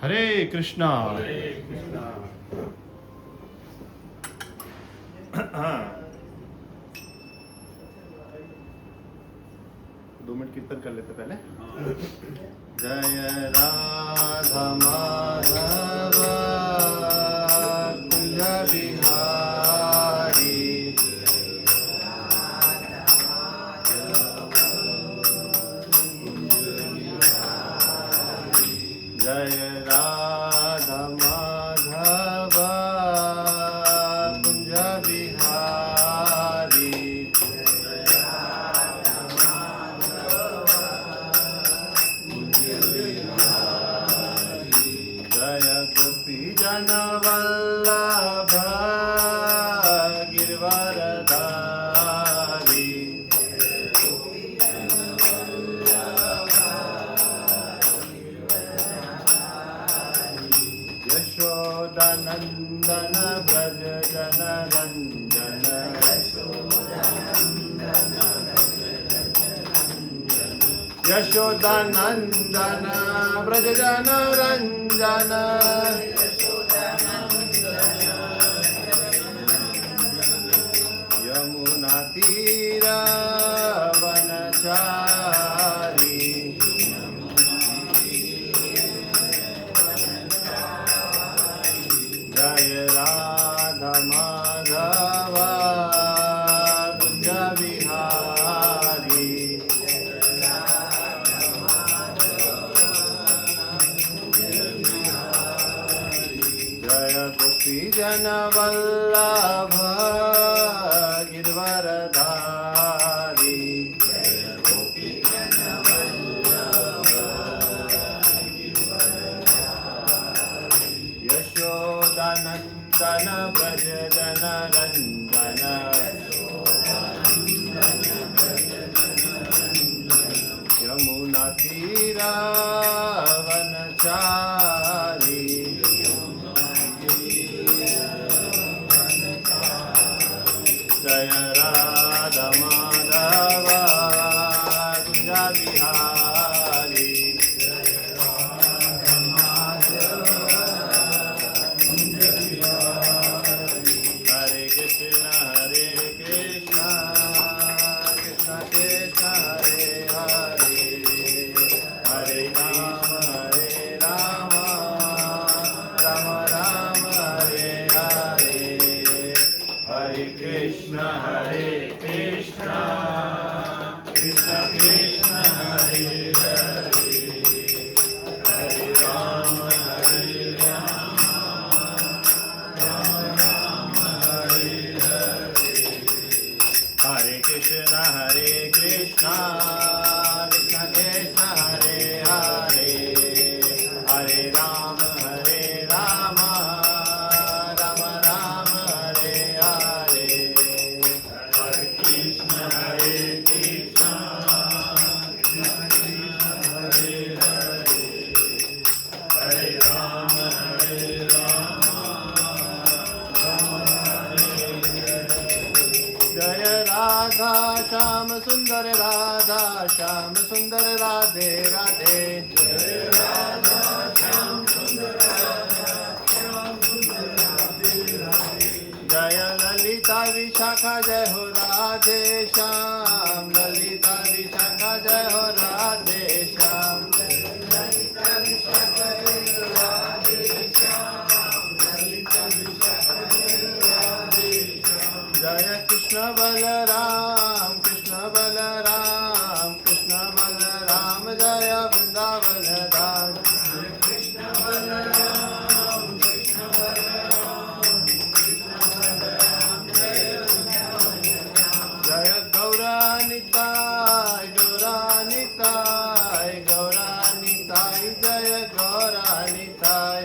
हरे कृष्णा। हाँ, 2 मिनट कीर्तन कर लेते पहले। जय राधा माधव कुंज बिहारी, जय राधा माधव कुंज बिहारी, जय गोपी जन वल्लभ गिरवरधारी, यशोदानंदन व्रज जन रंजन, यशोदानंदन व्रज जन रंजन, यमुना तीर वनचारी, जय राधा माधव कुंज बिहारी, जय गोपी जन वल्लभ गिरवरधारी, यशोदानंदन व्रज जन रंजन, यमुना तीर वनचारी, जय राधा माधव कुंज बिहारी, हरे कृष्ण कृष्ण कृष्ण हरे हरे, हरे राम राम राम हरे हरे, हरे कृष्ण कृष्ण कृष्ण हरे हरे, हरे राम हरे कृष्ण कृष्ण कृष्ण हरे हरे, हरे राम राम राम हरे हरे, हरे कृष्ण कृष्ण हरे हरे, हरे राम जय राधा श्याम सुंदर राधा श्याम सुंदर राधे राधे, जय राधा श्याम सुंदर राधा श्याम सुंदर राधे राधे, जय ललिता विशाखा जय हो राधे श्याम, ललिता विशाखा जय हो राधे श्याम, ललिता विशाखा जय हो राधे श्याम, ललिता विशाखा जय हो राधे श्याम, जय कृष्ण बलराम जय वृंदावन धाम, कृष्ण बलराम जय वृंदावन धाम, जय गौरानिताय गौरानिताय जय गौरानिताय, जय गौरानिताय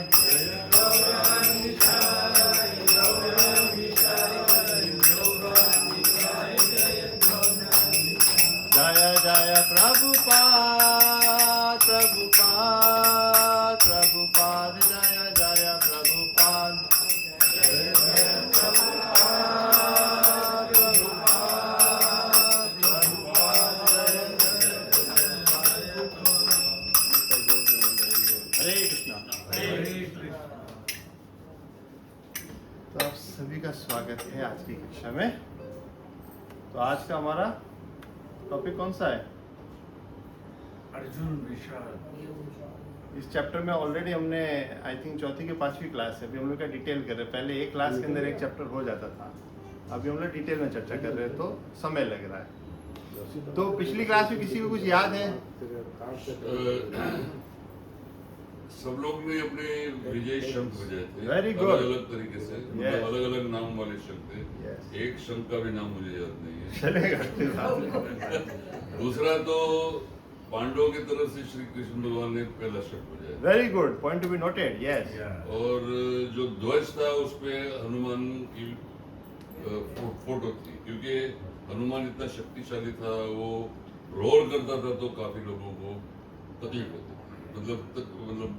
जय जय प्रभुपाद जय जय प्रभुपाद, जय जय प्रभुपाद जय जय। हरे कृष्णा। तो आप सभी का स्वागत है आज की कक्षा में। तो आज का हमारा टॉपिक कौन सा है? अर्जुन विशाल। इस चैप्टर में ऑलरेडी हमने आई थिंक चौथी के 5वीं क्लास है, अभी हम लोग का डिटेल कर रहे हैं। पहले एक क्लास के अंदर एक चैप्टर हो जाता था, अभी हम लोग डिटेल में चर्चा कर रहे हैं तो समय लग रहा है। तो पिछली क्लास में किसी को कुछ याद है? सब लोग ने अपने विजय शंख बजाए थे। Very good. अलग अलग तरीके से, Yes. अलग अलग नाम वाले शंख थे। Yes. एक शंख का भी नाम मुझे याद नहीं है। चलेगा। दूसरा तो पांडवों की तरफ से श्री कृष्ण भगवान ने पहला शंख बजाया। Very good, point to be noted. Yes. और जो ध्वज था उस पे हनुमान की फोटो थी, क्योंकि हनुमान इतना शक्तिशाली था, वो रोल करता था तो काफी लोगों को तकलीफ होती थी, मतलब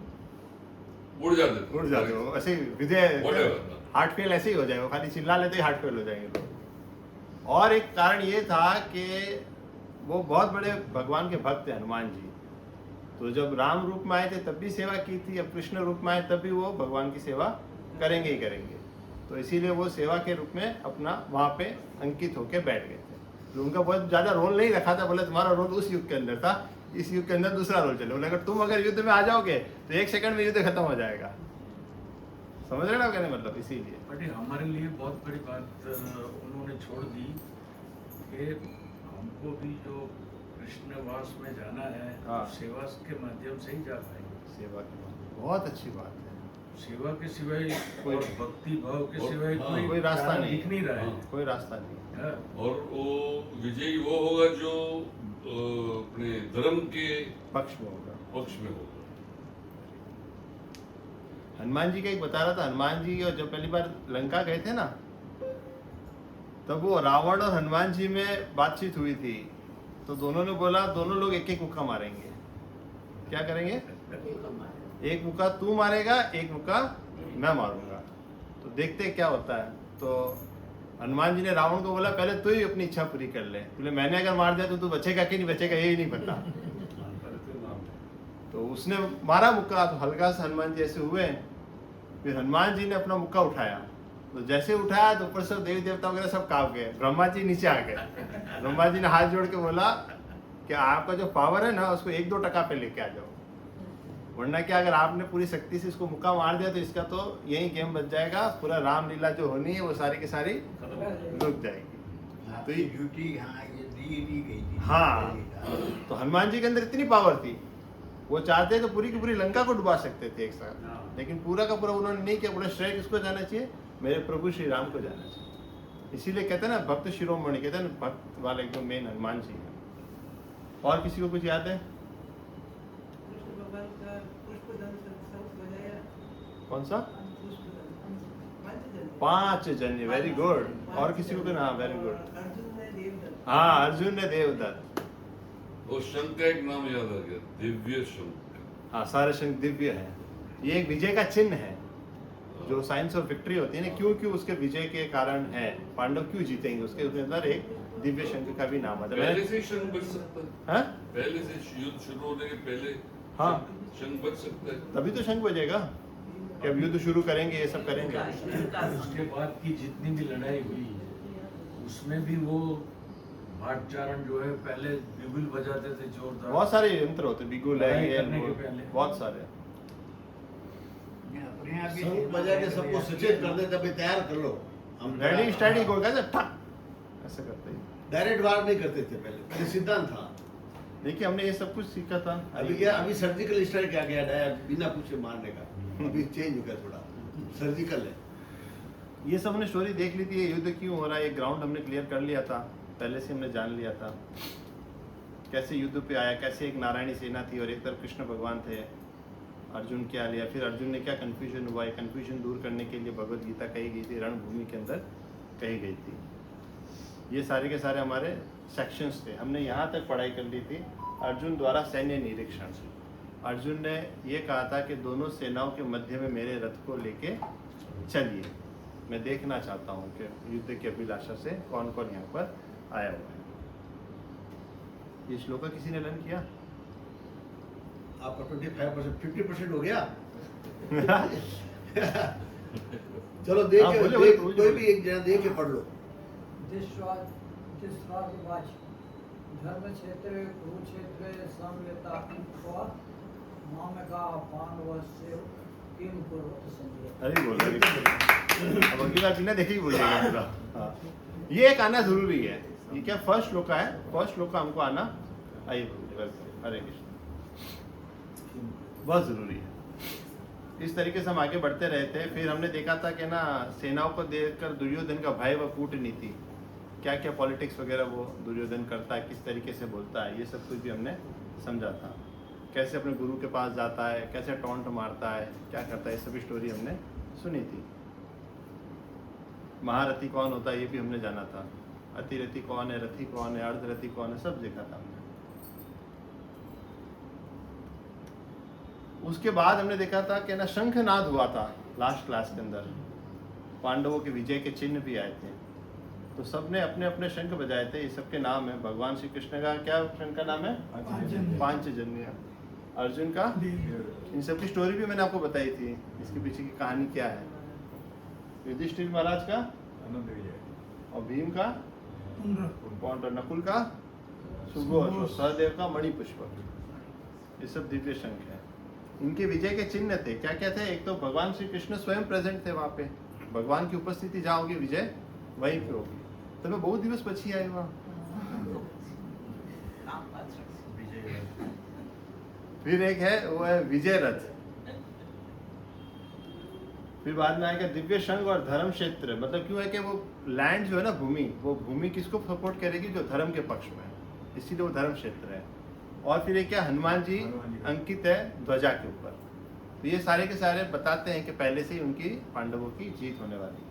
उड़ जाते हो ऐसे विजय Whatever. हार्ट फेल ऐसे ही हो जाएगा, खाली चिल्ला लेते ही हार्ट फेल हो जाएंगे लोग। और एक कारण ये था कि वो बहुत बड़े भगवान के भक्त थे हनुमान जी। तो जब राम रूप में आए थे तब भी सेवा की थी, अब कृष्ण रूप में आए तब भी वो भगवान की सेवा करेंगे ही करेंगे। तो इसीलिए वो सेवा के रूप में अपना वहाँ पे अंकित होके बैठ गए थे। तो उनका बहुत ज़्यादा रोल नहीं रखा था, बोले तुम्हारा रोल उस युग के अंदर था, इस युग के अंदर दूसरा रोल चले। बोले अगर युद्ध में आ जाओगे तो 1 सेकंड में युद्ध खत्म हो जाएगा। समझ रहे ना कहने मतलब? इसीलिए बट हमारे लिए बहुत बड़ी बात उन्होंने छोड़ दी कि हमको भी जो कृष्णवास में जाना है, हाँ। सेवा के माध्यम से ही जा पाएंगे। सेवा की बहुत अच्छी बात है। सेवा के सिवाय कोई- और भक्ति भाव के सिवाय हाँ, कोई रास्ता नहीं दिख नहीं रहा है। कोई रास्ता नहीं। हाँ। और वो विजयी वो होगा जो अपने धर्म के पक्ष में होगा। पक्ष में होगा। हनुमान जी का एक बता रहा था, हनुमान जी और जब पहली बार लंका गए थे ना, तब वो रावण और हनुमान जी में बातचीत हुई थी। तो दोनों ने बोला दोनों लोग एक एक मुक्का मारेंगे। क्या करेंगे? एक मुक्का तू मारेगा, एक मुक्का मैं मारूंगा, तो देखते क्या होता है। तो हनुमान जी ने रावण को बोला पहले तू ही अपनी इच्छा पूरी कर ले, बोले मैंने अगर मार दिया तो तू बचेगा कि नहीं बचेगा यही नहीं पता। तो उसने मारा मुक्का, तो हल्का सा हनुमान जी ऐसे हुए। फिर हनुमान जी ने अपना मुक्का उठाया, तो जैसे उठाया तो ऊपर से देवी देवता वगैरह सब कांप गए। ब्रह्मा जी नीचे आ गए। ब्रह्मा जी ने हाथ जोड़ के बोला कि आपका जो पावर है ना उसको 1-2% पे लेके आ जाओ, वरना क्या अगर आपने पूरी शक्ति से इसको मुक्का मार दिया तो इसका तो यही गेम बच जाएगा, पूरा रामलीला जो होनी है वो सारी की सारी रुक जाएगी। तो ये ड्यूटी हाँ ये दी गई थी। हाँ, तो हनुमान जी के अंदर इतनी पावर थी, वो चाहते तो पूरी की पूरी लंका को डुबा सकते थे एक साथ, लेकिन पूरा का पूरा उन्होंने नहीं किया। बोला श्रेय किसको जाना चाहिए? मेरे प्रभु श्री राम को जाना चाहिए। इसीलिए कहते हैं ना भक्त शिरोमणि, कहते हैं ना भक्त वाले एकदम मेन हनुमान जी है। और किसी को कुछ याद है? कौन सा? 5 जन्य। Very good. और किसी को? हाँ वेरी गुड। हाँ, अर्जुन ने देवदत्त। वो शंख का एक नाम याद आ गया, दिव्य शंख। हाँ, सारे शंख दिव्य है। ये एक विजय का चिन्ह है, जो साइंस ऑफ विक्ट्री होती है ना, क्यों उसके विजय के कारण है, पांडव क्यों जीतेंगे, उसके अंदर एक दिव्य शंख का भी नाम आता पहले है। से शंख बच सकता है। हाँ? पहले से युद्ध शुरू होने के पहले हाँ। शंख बच सकता है। तभी तो शंख बजेगा कि अब युद्ध शुरू करेंगे, ये सब करेंगे। उसके बाद की जितनी भी लड़ाई हुई उसमें भी वो भाटचारण जो है पहले बिगुल बजाते थे जोरदार। बहुत सारे यंत्र होते, बिगुल है, लड़ाई ये करने के वो, पहले। बहुत सारे। अपने आप ही संग बजा के सबको सचेत कर देते, अभी तैयार कर लो। हम रेडी स्टडी को कहते ठक ऐसे करते हैं। डायरेक्ट वार नहीं करते थे पहले सिद्धांत था। देखिए हमने ये सब कुछ सीखा था। अभी क्या, अभी सर्जिकल स्ट्राइक आ गया डायरेक्ट बिना पूछे मारने का, अभी चेंज हो गया थोड़ा, सर्जिकल है। ये सब हमने स्टोरी देख ली थी, ये युद्ध क्यों हो रहा है, ये ग्राउंड हमने क्लियर कर लिया था, पहले से हमने जान लिया था कैसे युद्ध पे आया, कैसे एक नारायणी सेना थी और एक तरफ कृष्ण भगवान थे, अर्जुन क्या लिया, फिर अर्जुन ने क्या कन्फ्यूजन हुआ, ये कन्फ्यूजन दूर करने के लिए भगवत गीता कही गई थी, रणभूमि के अंदर कही गई थी। ये सारे के सारे हमारे सेक्शंस थे। हमने यहाँ तक पढ़ाई कर ली थी अर्जुन द्वारा सैन्य निरीक्षण। अर्जुन ने ये कहा था कि दोनों सेनाओं के मध्य में मेरे रथ को लेके चलिए, मैं देखना चाहता हूँ कि युद्ध की अभिलाषा से कौन कौन यहाँ पर आया हुआ है। ये श्लोका किसी ने लर्न किया? आपका 25% 50% हो गया। चलो देख हाँ, के बोलिए, बोलिए, कोई बोलिए। भी एक जना देख के पढ़ लो। वाच धर्म क्षेत्र कुरुक्षेत्र समवेता मामका पांडवस्य किम कुरुत संजय। अरे बोल अब अगली बार बिना देखे ही बोलिएगा पूरा। हाँ, ये एक आना जरूरी है। ये क्या फर्स्ट श्लोका है, फर्स्ट श्लोका हमको आना आइए बोलिए। हरे कृष्ण, बहुत जरूरी है। इस तरीके से हम आगे बढ़ते रहे थे। फिर हमने देखा था कि ना सेनाओं को देखकर दुर्योधन का भय व कूटनीति, क्या क्या पॉलिटिक्स वगैरह वो दुर्योधन करता है, किस तरीके से बोलता है, ये सब कुछ भी हमने समझा था। कैसे अपने गुरु के पास जाता है, कैसे टॉन्ट मारता है, क्या करता है, ये सभी स्टोरी हमने सुनी थी। महारथी कौन होता है ये भी हमने जाना था। अतिरथी कौन है, रथी कौन है, अर्धरथी कौन है, सब देखा था हमने। उसके बाद हमने देखा था कि ना शंखनाद हुआ था लास्ट क्लास के अंदर। पांडवों के विजय के चिन्ह भी आए थे, तो सबने अपने अपने शंख बजाए थे। ये सबके नाम है। भगवान श्री कृष्ण का क्या शंख का नाम है? पांचजन्य। अर्जुन का, इन सब की स्टोरी भी मैंने आपको बताई थी, इसके पीछे की कहानी क्या है। युधिष्ठिर महाराज का, और भीम का पौंड्र, नकुल का सुघोष, और सहदेव का मणिपुष्पक। ये सब दिव्य शंख है। इनके विजय के चिन्ह थे। क्या क्या थे? एक तो भगवान श्री कृष्ण स्वयं प्रेजेंट थे वहां पे। भगवान की उपस्थिति जहाँ होगी विजय वहीं पे होगी। तो मैं बहुत दिवस પછી आए वहाँ। फिर एक है वो है विजय रथ। फिर बाद में आएगा दिव्य शंख और धर्म क्षेत्र। मतलब क्यों है कि वो लैंड जो है ना, भूमि, वो भूमि किसको सपोर्ट करेगी? जो धर्म के पक्ष में है, इसीलिए वो धर्म क्षेत्र है। और फिर एक क्या, हनुमान जी अंकित है ध्वजा के ऊपर। तो ये सारे के सारे बताते हैं कि पहले से ही उनकी पांडवों की जीत होने वाली है।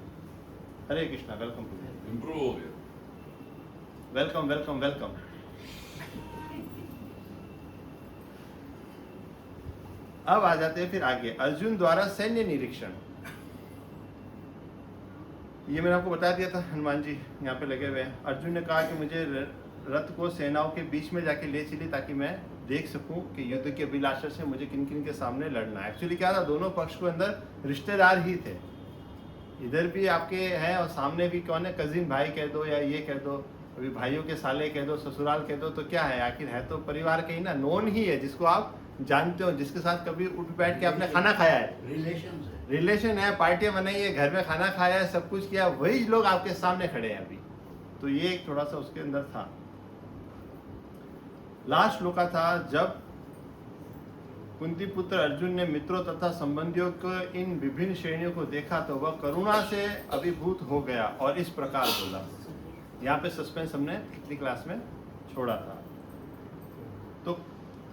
हरे कृष्णा, वेलकम टू इम्प्रूव हो गया। Welcome welcome welcome. अब आ जाते हैं फिर आगे, अर्जुन द्वारा सैन्य निरीक्षण। ये मैंने आपको बता दिया था, हनुमान जी यहाँ पे लगे हुए हैं। अर्जुन ने कहा कि मुझे रथ को सेनाओं के बीच में जाके ले चलिए ताकि मैं देख सकूं कि युद्ध के अभिलाषा से मुझे किन किन के सामने लड़ना है। एक्चुअली क्या था, दोनों पक्ष के अंदर रिश्तेदार ही थे। इधर भी आपके हैं और सामने भी कौन है, कजिन भाई कह दो या ये कह दो, अभी भाइयों के साले कह दो, ससुराल कह दो, तो क्या है, आखिर है तो परिवार के ही ना, नोन ही है, जिसको आप जानते हो, जिसके साथ कभी उठ बैठ के आपने खाना खाया है, रिलेशन है, पार्टियां बनाई है, घर में खाना खाया है, सब कुछ किया, वही लोग आपके सामने खड़े हैं अभी। तो ये एक थोड़ा सा उसके अंदर था। लास्ट श्लोका था जब कुंती पुत्र अर्जुन ने मित्रों तथा संबंधियों को इन विभिन्न श्रेणियों को देखा तो वह करुणा से अभिभूत हो गया और इस प्रकार बोला। यहाँ पे सस्पेंस हमने पिछली क्लास में छोड़ा था। तो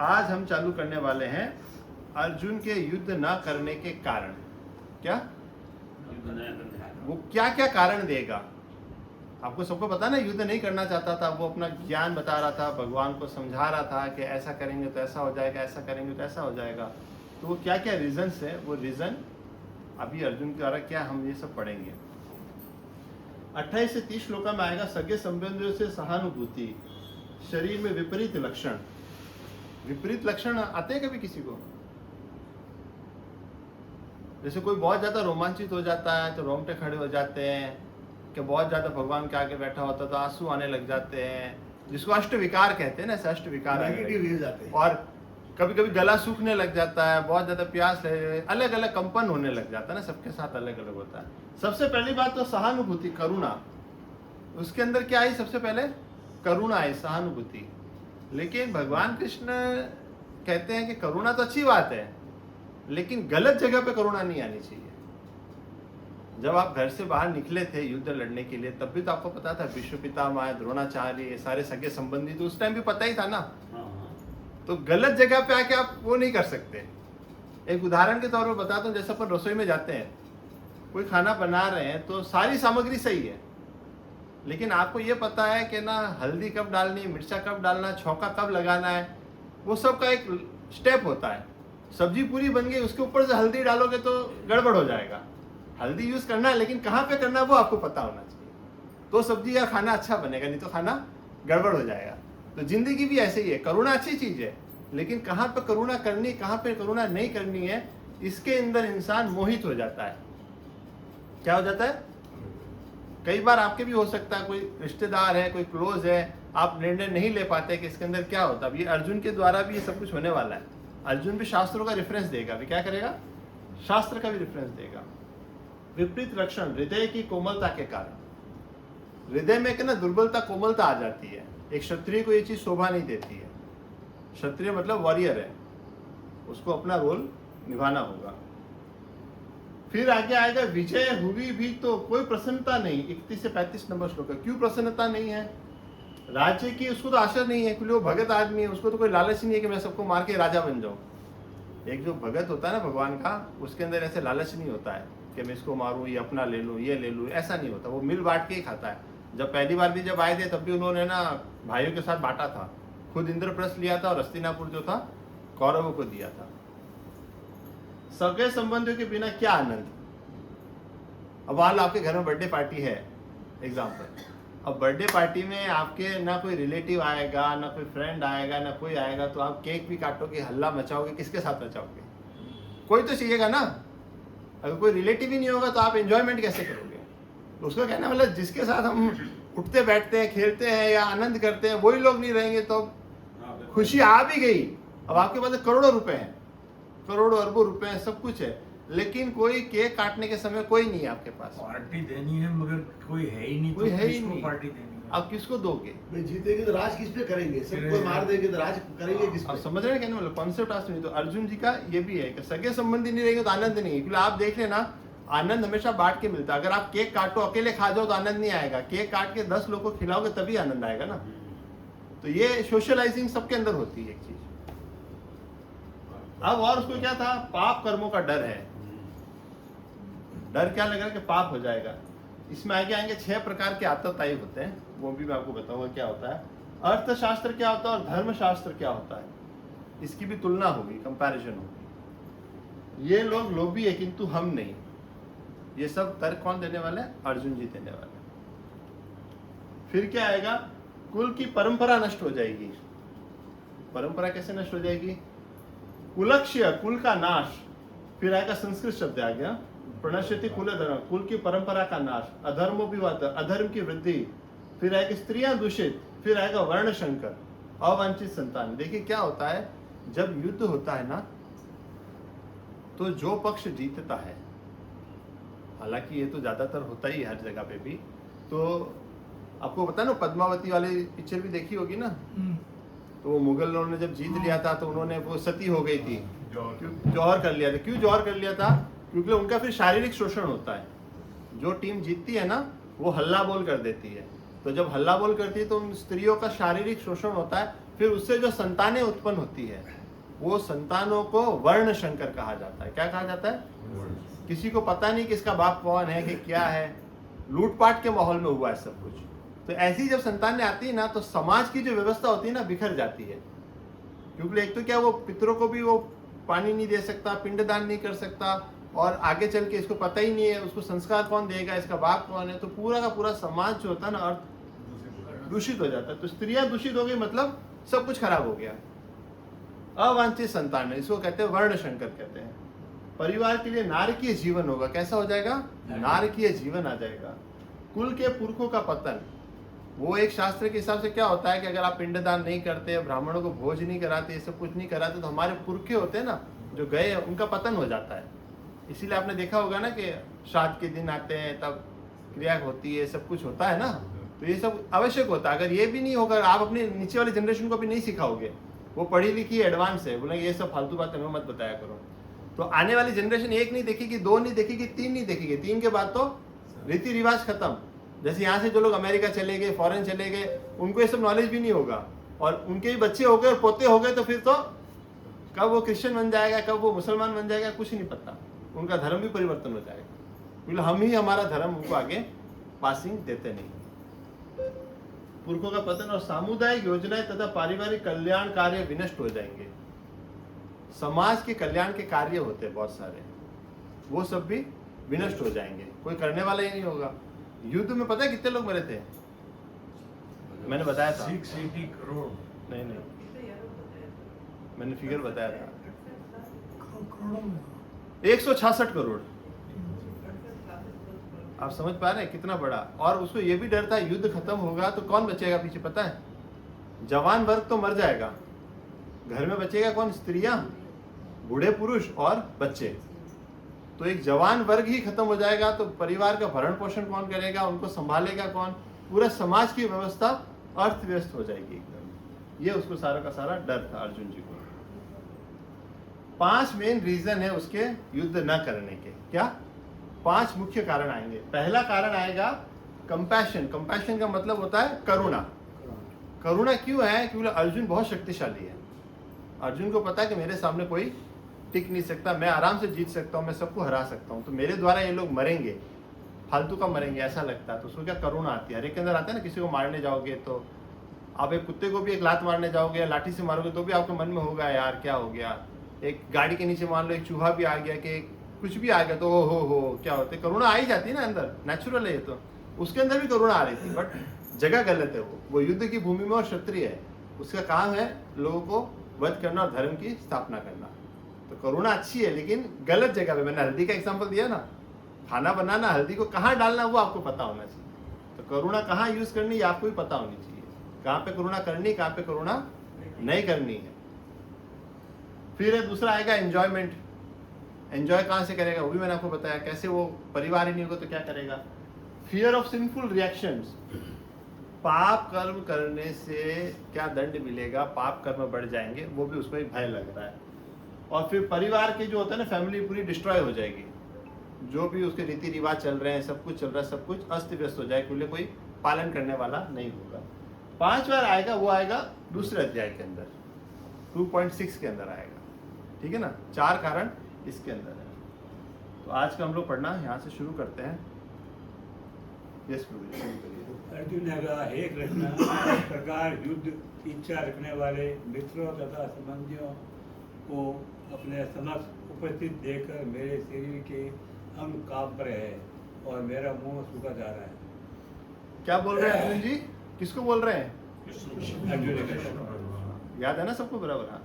आज हम चालू करने वाले हैं अर्जुन के युद्ध न करने के कारण। क्या वो क्या क्या कारण देगा? आपको सबको पता ना, युद्ध नहीं करना चाहता था, वो अपना ज्ञान बता रहा था, भगवान को समझा रहा था कि ऐसा करेंगे तो ऐसा हो जाएगा, ऐसा करेंगे तो ऐसा हो जाएगा। तो वो क्या क्या रीजंस है, वो रीजन अभी अर्जुन के द्वारा क्या हम ये सब पढ़ेंगे। 28 से 30 श्लोका में आएगा सगे संबंधियों से सहानुभूति, शरीर में विपरीत लक्षण। विपरीत लक्षण आते हैं कभी किसी को? जैसे कोई बहुत ज्यादा रोमांचित हो जाता है तो रोंगटे खड़े हो जाते हैं, कि बहुत ज्यादा भगवान के आगे बैठा होता तो आंसू आने लग जाते हैं, जिसको अष्ट विकार कहते हैं ना, ऐसे अष्ट विकार नेगेटिव जाते हैं। और कभी कभी गला सूखने लग जाता है, बहुत ज्यादा प्यास है, अलग अलग कंपन होने लग जाता है ना, सबके साथ अलग अलग होता है। सबसे पहली बात तो सहानुभूति, करुणा। उसके अंदर क्या आई? सबसे पहले करुणा आई, सहानुभूति। लेकिन भगवान कृष्ण कहते हैं कि करुणा तो अच्छी बात है, लेकिन गलत जगह पे करुणा नहीं आनी चाहिए। जब आप घर से बाहर निकले थे युद्ध लड़ने के लिए, तब भी तो आपको पता था विश्व पितामह, द्रोणाचार्य, सारे सगे संबंधी, तो उस टाइम भी पता ही था ना। तो गलत जगह पे आके आप वो नहीं कर सकते। एक उदाहरण के तौर पर बताता हूँ, जैसे अपन रसोई में जाते हैं, कोई खाना बना रहे हैं तो सारी सामग्री सही है, लेकिन आपको ये पता है कि ना हल्दी कब डालनी, मिर्चा कब डालना, छौंका कब लगाना है, वो सब का एक स्टेप होता है। सब्जी पूरी बन गई, उसके ऊपर से हल्दी डालोगे तो गड़बड़ हो जाएगा। हल्दी यूज करना है, लेकिन कहाँ पे करना है वो आपको पता होना चाहिए, तो सब्जी या खाना अच्छा बनेगा, नहीं तो खाना गड़बड़ हो जाएगा। तो जिंदगी भी ऐसे ही है। करुणा अच्छी चीज है, लेकिन कहाँ पे करुणा करनी, कहाँ पे करुणा नहीं करनी है, इसके अंदर इंसान मोहित हो जाता है। क्या हो जाता है? कई बार आपके भी हो सकता है, कोई रिश्तेदार है, कोई क्लोज है, आप निर्णय नहीं ले पाते कि इसके अंदर क्या होता है। अब ये अर्जुन के द्वारा भी ये सब कुछ होने वाला है। अर्जुन भी शास्त्रों का रेफरेंस देगा, भी क्या करेगा? शास्त्र का भी रेफरेंस देगा। विपरीत लक्षण हृदय की कोमलता के कारण, हृदय में ना दुर्बलता कोमलता आ जाती है। एक क्षत्रिय को ये चीज शोभा नहीं देती है। क्षत्रिय मतलब वॉरियर है, उसको अपना रोल निभाना होगा। फिर आगे आएगा विजय हुई भी तो कोई प्रसन्नता नहीं। 31 से 35 नंबर श्लोक है। क्यों प्रसन्नता नहीं है? राज्य की उसको तो आशा नहीं है, क्योंकि वो भगत आदमी है, उसको तो कोई लालच नहीं है कि मैं सबको मार के राजा बन जाऊं। एक जो भगत होता है ना भगवान का, उसके अंदर ऐसे लालच नहीं होता है कि मैं इसको मारूं, ये अपना ले लूं, ये ले लूं, ऐसा नहीं होता। वो मिल बांट के ही खाता है। जब पहली बार भी जब आए थे तब भी उन्होंने ना भाइयों के साथ बांटा था। खुद इंद्रप्रस्थ लिया था और हस्तिनापुर जो था कौरवों को दिया था। सगे संबंधियों के बिना क्या आनंद। अब मान लो आपके घर में बर्थडे पार्टी है, एग्जाम्पल। अब बर्थडे पार्टी में आपके ना कोई रिलेटिव आएगा, ना कोई फ्रेंड आएगा, ना कोई आएगा, तो आप केक भी काटोगे, हल्ला मचाओगे, किसके साथ मचाओगे? कोई तो चाहिएगा ना। अगर कोई रिलेटिव ही नहीं होगा तो आप एंजॉयमेंट कैसे करोगे? तो उसका कहना मतलब जिसके साथ हम उठते बैठते हैं, खेलते हैं या आनंद करते हैं, वही लोग नहीं रहेंगे तो खुशी आ भी गई। अब आपके पास करोड़ों रुपए हैं, करोड़ों अरबों रुपए हैं, सब कुछ है, लेकिन कोई केक काटने के समय कोई नहीं है आपके पास। पार्टी देनी है मगर कोई है ही नहीं, कोई तो है ही किसको नहीं। पार्टी देनी है? आप किसको दोगे? भाई जीतेंगे तो राज किस पे करेंगे? सबको मार देंगे तो राज करेंगे किस आप पे? समझ रहे हैं कहने मतलब कॉन्सेप्ट आज नहीं। तो अर्जुन जी का ये भी है कि सगे संबंधी नहीं रहेंगे तो आनंद नहीं है। क्योंकि आप देख लेना, आनंद हमेशा बांट के मिलता है। अगर आप केक काटो अकेले खा जाओ तो आनंद नहीं आएगा। केक काट के 10 लोगों को खिलाओगे तभी आनंद आएगा ना। तो ये सोशलाइजिंग सबके अंदर होती है एक चीज। अब और उसको क्या था? पाप कर्मों का डर है। डर क्या लग रहा है कि पाप हो जाएगा। इसमें आगे आएंगे 6 प्रकार के आतताई होते हैं, वो भी मैं आपको बताऊंगा क्या होता है। अर्थशास्त्र क्या होता है और धर्मशास्त्र क्या होता है, इसकी भी तुलना होगी, कंपैरिजन होगी। ये लोग लोभी है किंतु हम नहीं। ये सब तर्क कौन देने वाले हैं? अर्जुन जी देने वाले हैं। फिर क्या आएगा? कुल की परंपरा नष्ट हो जाएगी। परंपरा कैसे नष्ट हो जाएगी? कुलक्ष्य, कुल का नाश। फिर आएगा संस्कृत शब्द आ गया, प्रणश्यति कुल धर्म, कुल की परंपरा का नाश। अधर्मो विवाद, अधर्म की वृद्धि। फिर आएगी स्त्रियां दूषित। फिर आएगा वर्ण शंकर, अवांछित संतान। देखिए क्या होता है, जब युद्ध होता है ना तो जो पक्ष जीतता है, हालांकि ये तो ज्यादातर होता ही हर जगह पे भी, तो आपको पता है ना पद्मावती वाली पिक्चर भी देखी होगी ना। तो वो मुगलों ने जब जीत लिया था तो उन्होंने वो सती हो गई थी, जौहर कर लिया था। क्यों जौहर कर लिया था? क्योंकि उनका फिर शारीरिक शोषण होता है। जो टीम जीतती है ना वो हल्ला बोल कर देती है, तो जब हल्ला बोल करती है तो उन स्त्रियों का शारीरिक शोषण होता है। फिर उससे जो संतानें उत्पन्न होती है वो संतानों को वर्ण शंकर कहा जाता है। क्या कहा जाता है? किसी को पता नहीं कि इसका बाप कौन है कि क्या है, लूटपाट के माहौल में हुआ है सब कुछ। तो ऐसी जब संतानें आती है ना तो समाज की जो व्यवस्था होती है ना बिखर जाती है। क्योंकि एक तो क्या, वो पितरों को भी वो पानी नहीं दे सकता, पिंडदान नहीं कर सकता, और आगे चल के इसको पता ही नहीं है उसको संस्कार कौन देगा, इसका बाप कौन है। तो पूरा का पूरा समाज जो होता है ना अर्थ दूषित हो जाता है। तो स्त्रियां दूषित हो गई मतलब सब कुछ खराब हो गया। अवांछित संतान, इसको कहते हैं वर्ण शंकर कहते हैं। परिवार के लिए नारकीय जीवन होगा। कैसा हो जाएगा? नारकीय जीवन आ जाएगा। कुल के पुरखों का पतन, वो एक शास्त्र के हिसाब से क्या होता है कि अगर आप पिंडदान नहीं करते, ब्राह्मणों को भोज नहीं कराते, ये सब कुछ नहीं कराते, तो हमारे पुरखे होते हैं ना जो गए, उनका पतन हो जाता है। इसीलिए आपने देखा होगा ना कि श्राद्ध के दिन आते हैं तब क्रिया होती है, सब कुछ होता है ना। तो ये सब आवश्यक होता है। अगर ये भी नहीं होगा, आप अपने नीचे वाली जनरेशन को भी नहीं सिखाओगे, वो पढ़ी लिखी एडवांस है, बोलेंगे ये सब फालतू बातें हमें मत बताया करो, तो आने वाली जनरेशन 1 नहीं देखेगी, 2 नहीं देखेगी, 3 नहीं देखेगी। 3 के बाद तो रीति रिवाज खत्म। जैसे यहाँ से जो लोग अमेरिका चले गए, फॉरेन चले गए, उनको ये सब नॉलेज भी नहीं होगा, और उनके ही बच्चे हो गए और पोते हो गए, तो फिर तो कब वो क्रिश्चियन बन जाएगा, कब वो मुसलमान बन जाएगा, कुछ नहीं पता। उनका धर्म भी परिवर्तन हो जाएगा, क्योंकि हम ही हमारा धर्म उनको आगे पासिंग देते नहीं। पुरखों का पतन और सामुदायिक योजनाएं तथा पारिवारिक कल्याण कार्य विनष्ट हो जाएंगे। समाज के कल्याण के कार्य होते हैं बहुत सारे, वो सब भी विनष्ट हो जाएंगे, कोई करने वाला ही नहीं होगा। युद्ध में पता है कितने लोग मरे थे? मैंने बताया था 680 करोड़। नहीं, मैंने फिगर बताया था। 166 करोड़। आप समझ पा रहे हैं कितना बड़ा। और उसको ये भी डर था युद्ध खत्म होगा तो कौन बचेगा पीछे, पता है? जवान वर्ग तो मर जाएगा, घर में बचेगा कौन? स्त्रियां, बूढ़े पुरुष और बच्चे। तो एक जवान वर्ग ही खत्म हो जाएगा तो परिवार का भरण पोषण कौन करेगा, उनको संभालेगा कौन? पूरा समाज की व्यवस्था अस्त व्यस्त हो जाएगी एकदम। ये उसको सारा का सारा डर था अर्जुन जी को। 5 मेन रीजन है उसके युद्ध न करने के। क्या? 5 मुख्य कारण आएंगे। पहला कारण आएगा कंपैशन। कंपैशन का मतलब होता है करुणा। करुणा क्यों है? क्योंकि अर्जुन बहुत शक्तिशाली है। अर्जुन को पता है कि मेरे सामने कोई टिक नहीं सकता, मैं आराम से जीत सकता हूँ, मैं सबको हरा सकता हूँ, तो मेरे द्वारा ये लोग मरेंगे, फालतू का मरेंगे, ऐसा लगता है। तो उसको क्या करुणा आती है। हर एक के अंदर आता है ना, किसी को मारने जाओगे तो आप एक कुत्ते को भी एक लात मारने जाओगे या लाठी से मारोगे तो भी आपके मन में होगा यार क्या हो गया। एक गाड़ी के नीचे मान लो एक चूहा भी आ गया कि कुछ भी आ गया तो हो क्या होते, करुणा आ ही जाती है ना अंदर, नेचुरल है ये तो। उसके अंदर भी करुणा आ रही थी, बट जगह गलत है। वो युद्ध की भूमि में और क्षत्रिय है, उसका काम है लोगों को वध करना और धर्म की स्थापना करना। तो करुणा अच्छी है लेकिन गलत जगह पे। मैंने हल्दी का एग्जांपल दिया ना, खाना बनाना, हल्दी को कहाँ डालना वो आपको पता होना चाहिए। तो करुणा कहाँ यूज करनी ये आपको भी पता होनी चाहिए, कहाँ पे करुणा करनी, कहाँ पे करुणा नहीं करनी है। फिर दूसरा आएगा एंजॉयमेंट। एंजॉय कहाँ से करेगा वो भी मैंने आपको बताया, कैसे वो परिवार ही नहीं होगा तो क्या करेगा। फियर ऑफ सिंफुल रिएक्शंस, पाप कर्म करने से क्या दंड मिलेगा, पाप कर्म बढ़ जाएंगे, वो भी उसको एक भय लग रहा है। और फिर परिवार के जो होता है ना, फैमिली पूरी डिस्ट्रॉय हो जाएगी, जो भी उसके रीति रिवाज चल रहे हैं, सब कुछ चल रहा है, सब कुछ अस्त व्यस्त हो जाएगा, क्योंकि कोई पालन करने वाला नहीं होगा। 5 बार आएगा, वो आएगा दूसरे अध्याय के अंदर 2.6 के अंदर आएगा, ठीक है ना। 4 कारण इसके अंदर है। तो आज का हम लोग पढ़ना यहाँ से शुरू करते हैं। यस प्रभु, शुरू करिए। अर्जुन ने कहा, हे कृष्ण, इस प्रकार युद्ध की इच्छा रखने वाले मित्रों तथा संबंधियों को अपने समक्ष उपस्थित देखकर मेरे शरीर के अंग कांप रहे हैं और मेरा मुंह सूखा जा रहा है। क्या बोल रहे हैं अर्जुन जी? किसको बोल रहे हैं? अर्जुन ने कहा, याद है ना सबको बराबर? हाँ।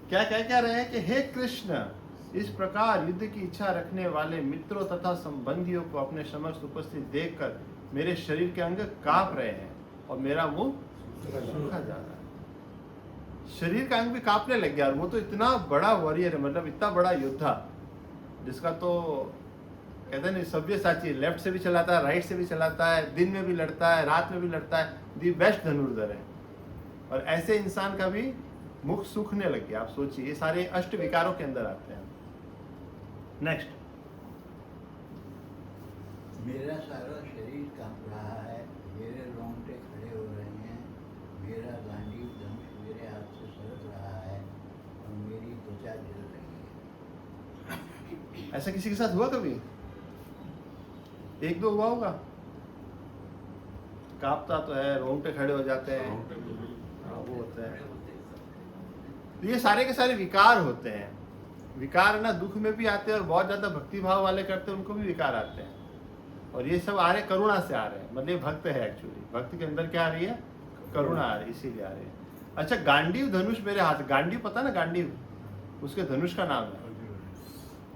क्या कह रहे हैं कि हे कृष्ण, इस प्रकार युद्ध की इच्छा रखने वाले मित्रों तथा संबंधियों को अपने समक्ष उपस्थित देखकर मेरे शरीर के अंग कांप रहे हैं और मेरा मुंह सूखा जा रहा है। शरीर का अंग भी कांपने लग गया। और वो तो इतना बड़ा वॉरियर है, मतलब इतना बड़ा योद्धा, जिसका तो कहते हैं ना सव्यसाची, लेफ्ट से भी चलाता है, राइट से भी चलाता है, दिन में भी लड़ता है, रात में भी लड़ता है, दी बेस्ट धनुर्धर है। और ऐसे इंसान का भी मुख सूखने लग गया। आप सोचिए, ये सारे अष्ट विकारों के अंदर आते हैं। नेक्स्ट, मेरा सारा शरीर कांप रहा है, मेरे रोंगटे खड़े हो रहे हैं, मेरा गांडीव धनुष मेरे हाथ से सरक रहा है और मेरी त्वचा जल रही है। ऐसा किसी के साथ हुआ कभी? 1-2 हुआ होगा। कांपता तो है, रोंगटे खड़े हो जाते हैं, हाँ, वो होता है। तो ये सारे के सारे विकार होते हैं। विकार ना दुख में भी आते हैं, और बहुत ज्यादा भक्ति भाव वाले करते हैं उनको भी विकार आते हैं। और ये सब आ रहे करुणा से आ रहे हैं, मतलब भक्त है एक्चुअली। भक्त के अंदर क्या आ रही है? करुणा आ रही है, इसीलिए आ रही है। अच्छा, गांडीव धनुष मेरे हाथ, गांडीव पता ना, गांडीव उसके धनुष का नाम है।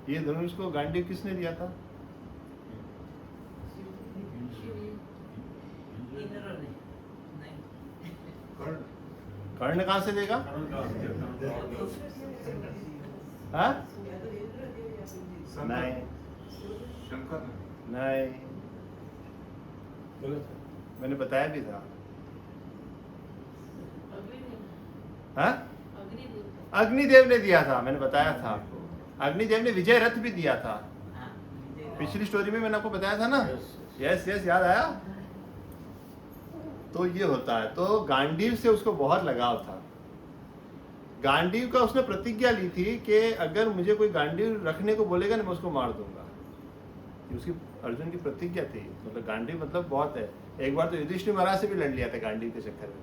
ये धनुष को गांडीव किसने दिया था? कर्ण कहाँ से देगा? हाँ? नहीं नहीं, मैंने बताया भी था। हाँ? अग्निदेव ने दिया था, मैंने बताया था आपको। अग्निदेव ने विजय रथ भी दिया था, पिछली स्टोरी में मैंने आपको बताया था ना। यस यस, याद आया। तो ये होता है। तो गांडीव से उसको बहुत लगाव था। गांडीव का उसने प्रतिज्ञा ली थी कि अगर मुझे कोई गांडीव रखने को बोलेगा ना, मैं उसको मार दूंगा। ये उसकी अर्जुन की प्रतिज्ञा थी। मतलब गांडीव मतलब बहुत है। एक बार तो युधिष्ठिर महाराज से भी लड़ लिया था गांडीव के चक्कर में।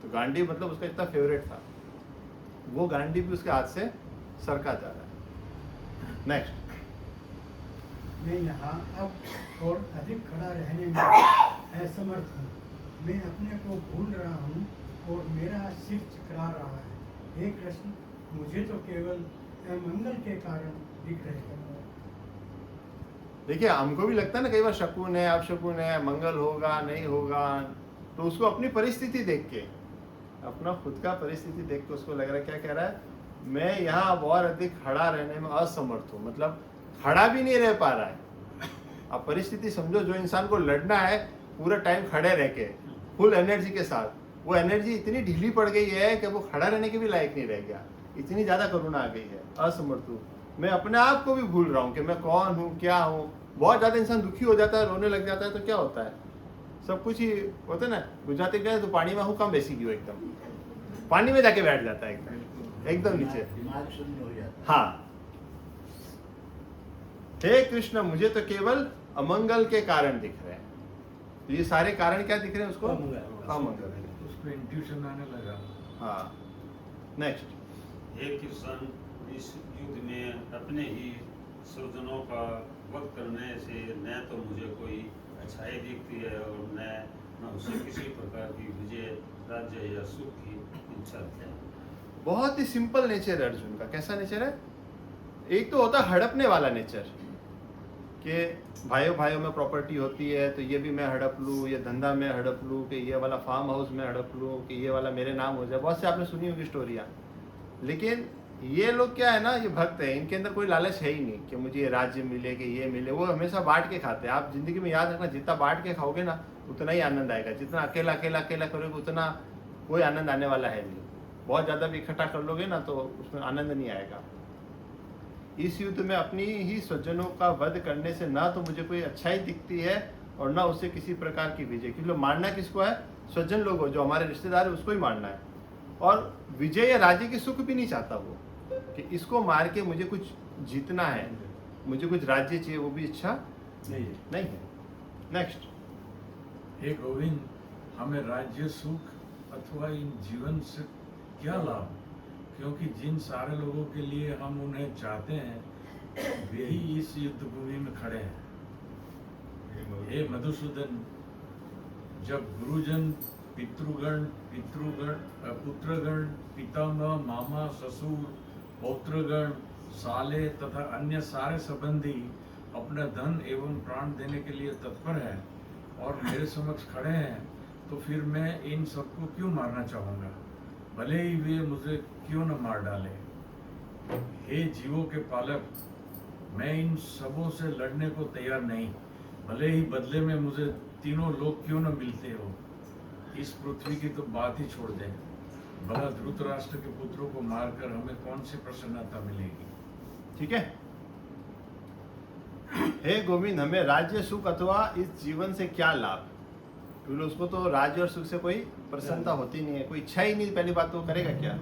तो गांडीव मतलब उसका इतना फेवरेट था, वो गांडीव भी उसके हाथ से सरका जा रहा है। नेक्स्ट, मैं यहाँ अब और अधिक खड़ा रहने में असमर्थ हूँ। मैं अपने को भूल रहा हूँ और मेरा सिर चकरा रहा है। हे कृष्ण, मुझे तो केवल मंगल के कारण दिख रहे हैं। देखिए हमको भी लगता है ना कई बार शकुन है अपशकुन है, मंगल होगा नहीं होगा, तो उसको अपनी परिस्थिति देख के, अपना खुद का परिस्थिति देख के उसको लग रहा है, क्या कह रहा है, मैं यहाँ अब और अधिक खड़ा रहने में असमर्थ हूँ, मतलब खड़ा भी नहीं रह पा रहा है। अब परिस्थिति समझो, जो इंसान को लड़ना है पूरा टाइम खड़े रह के फुल एनर्जी के साथ, वो एनर्जी इतनी ढीली पड़ गई है कि वो खड़ा रहने के भी लायक नहीं रह गया, इतनी ज्यादा करुणा आ गई है, असमर्थ हूँ। मैं अपने आप को भी भूल रहा हूँ कि मैं कौन हूँ क्या हूँ। बहुत ज्यादा इंसान दुखी हो जाता है, रोने लग जाता है, तो क्या होता है, सब कुछ ही होता है ना, गुजराती गए तो पानी में हूँ कम बेसी गयो, एकदम पानी में जाके बैठ जाता है, एकदम नीचे। दिमाग शून्य हो जाता हाँ, हे कृष्ण मुझे तो केवल अमंगल के कारण दिख रहे हैं। तो ये सारे कारण क्या दिख रहे हैं उसको, अमंगल। उसको इंट्यूशन आने लगा। हाँ, नेक्स्ट। हे कृष्ण, इस युद्ध में अपने ही स्वजनों का वध करने से न तो मुझे कोई अच्छाई दिखती है और न उसे किसी प्रकार की विजय, राज्य या सुख की इच्छा है। बहुत ही सिंपल नेचर है अर्जुन का। कैसा नेचर है, एक तो होता है हड़पने वाला नेचर, कि भाइयों भाइयों में प्रॉपर्टी होती है तो ये भी मैं हड़प लूँ, ये धंधा में हड़प लूँ, कि ये वाला फार्म हाउस में हड़प लूँ, कि ये वाला मेरे नाम हो जाए। बहुत से आपने सुनी होगी स्टोरियाँ। लेकिन ये लोग क्या है ना, ये भक्त है, इनके अंदर कोई लालच है ही नहीं कि मुझे ये राज्य मिले कि ये मिले। वो हमेशा बांट के खाते हैं। आप जिंदगी में याद रखना, जितना बांट के खाओगे ना उतना ही आनंद आएगा। जितना अकेला अकेला अकेला करोगे उतना कोई आनंद आने वाला है नहीं। बहुत ज्यादा भी इकट्ठा कर लोगे ना तो उसमें आनंद नहीं आएगा। इस युद्ध में अपनी ही स्वजनों का वध करने से ना तो मुझे कोई अच्छाई दिखती है और ना उससे किसी प्रकार की विजय। क्योंकि मारना किसको है, स्वजन लोगों, जो हमारे रिश्तेदार है उसको ही मारना है। और विजय या राज्य की सुख भी नहीं चाहता वो, कि इसको मार के मुझे कुछ जीतना है, मुझे कुछ राज्य चाहिए, वो भी इच्छा नहीं है। नेक्स्ट। हे गोविंद, हमें राज्य सुख अथवा इन जीवन से क्या लाभ, क्योंकि जिन सारे लोगों के लिए हम उन्हें चाहते हैं वे ही इस युद्ध भूमि में खड़े हैं। हे मधुसूदन, जब गुरुजन, पितृगण, पुत्रगण, पितामह, मामा, ससुर, पौत्रगण, साले तथा अन्य सारे संबंधी अपना धन एवं प्राण देने के लिए तत्पर है और मेरे समक्ष खड़े हैं, तो फिर मैं इन सबको क्यों मारना चाहूँगा, भले ही वे मुझे क्यों न मार डाले। हे जीवों के पालक, मैं इन सबों से लड़ने को तैयार नहीं, भले ही बदले में मुझे तीनों लोग क्यों न मिलते हो। इस पृथ्वी की तो बात ही छोड़ दें, भला धृतराष्ट्र के पुत्रों को मारकर हमें कौन सी प्रसन्नता मिलेगी। ठीक है। हे गोविंद, हमें राज्य सुख अथवा इस जीवन से क्या लाभ, क्योंकि उसको तो राज्य और सुख से कोई प्रसन्नता होती नहीं है, कोई इच्छा ही नहीं। पहली बात तो करेगा क्या,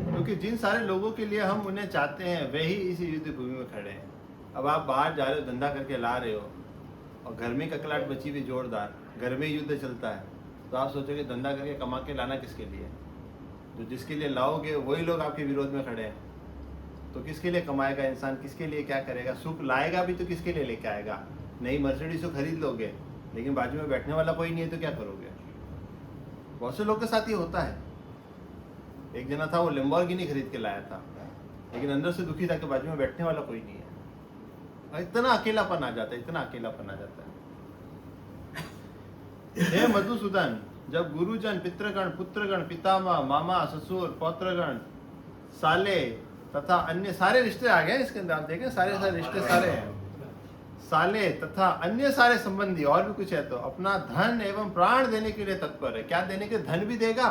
क्योंकि जिन सारे लोगों के लिए हम उन्हें चाहते हैं वे ही इस युद्ध भूमि में खड़े हैं। अब आप बाहर जा रहे हो, धंधा करके ला रहे हो और घर में ककलाट बची हुई जोरदार, घर में युद्ध चलता है, तो आप सोचोगे धंधा करके कमा के लाना किसके लिए। तो जिसके लिए लाओगे वही लोग आपके विरोध में खड़े हैं, तो किसके लिए कमाएगा इंसान, किसके लिए क्या करेगा। सुख लाएगा भी तो किसके लिए लेके आएगा। नई मर्सिडीज तो खरीद लोगे लेकिन बाजू में बैठने वाला कोई नहीं है तो क्या करोगे। बहुत से लोग के साथ ये होता है। एक जना था, वो लैम्बोर्गिनी खरीद के लाया था लेकिन अंदर से दुखी था कि बाजू में बैठने वाला कोई नहीं है। और इतना अकेलापन आ जाता है, इतना अकेलापन आ जाता है। हे मधुसूदन, जब गुरुजन, पितृगण, पुत्रगण, पितामह, मामा, ससुर, पौत्रगण, साले तथा अन्य सारे रिश्ते आ गए इसके अंदर। आप देखें सारे रिश्ते सारे हैं। साले तथा अन्य सारे संबंधी, और भी कुछ है, तो अपना धन एवं प्राण देने के लिए तत्पर है। क्या देने के, धन भी देगा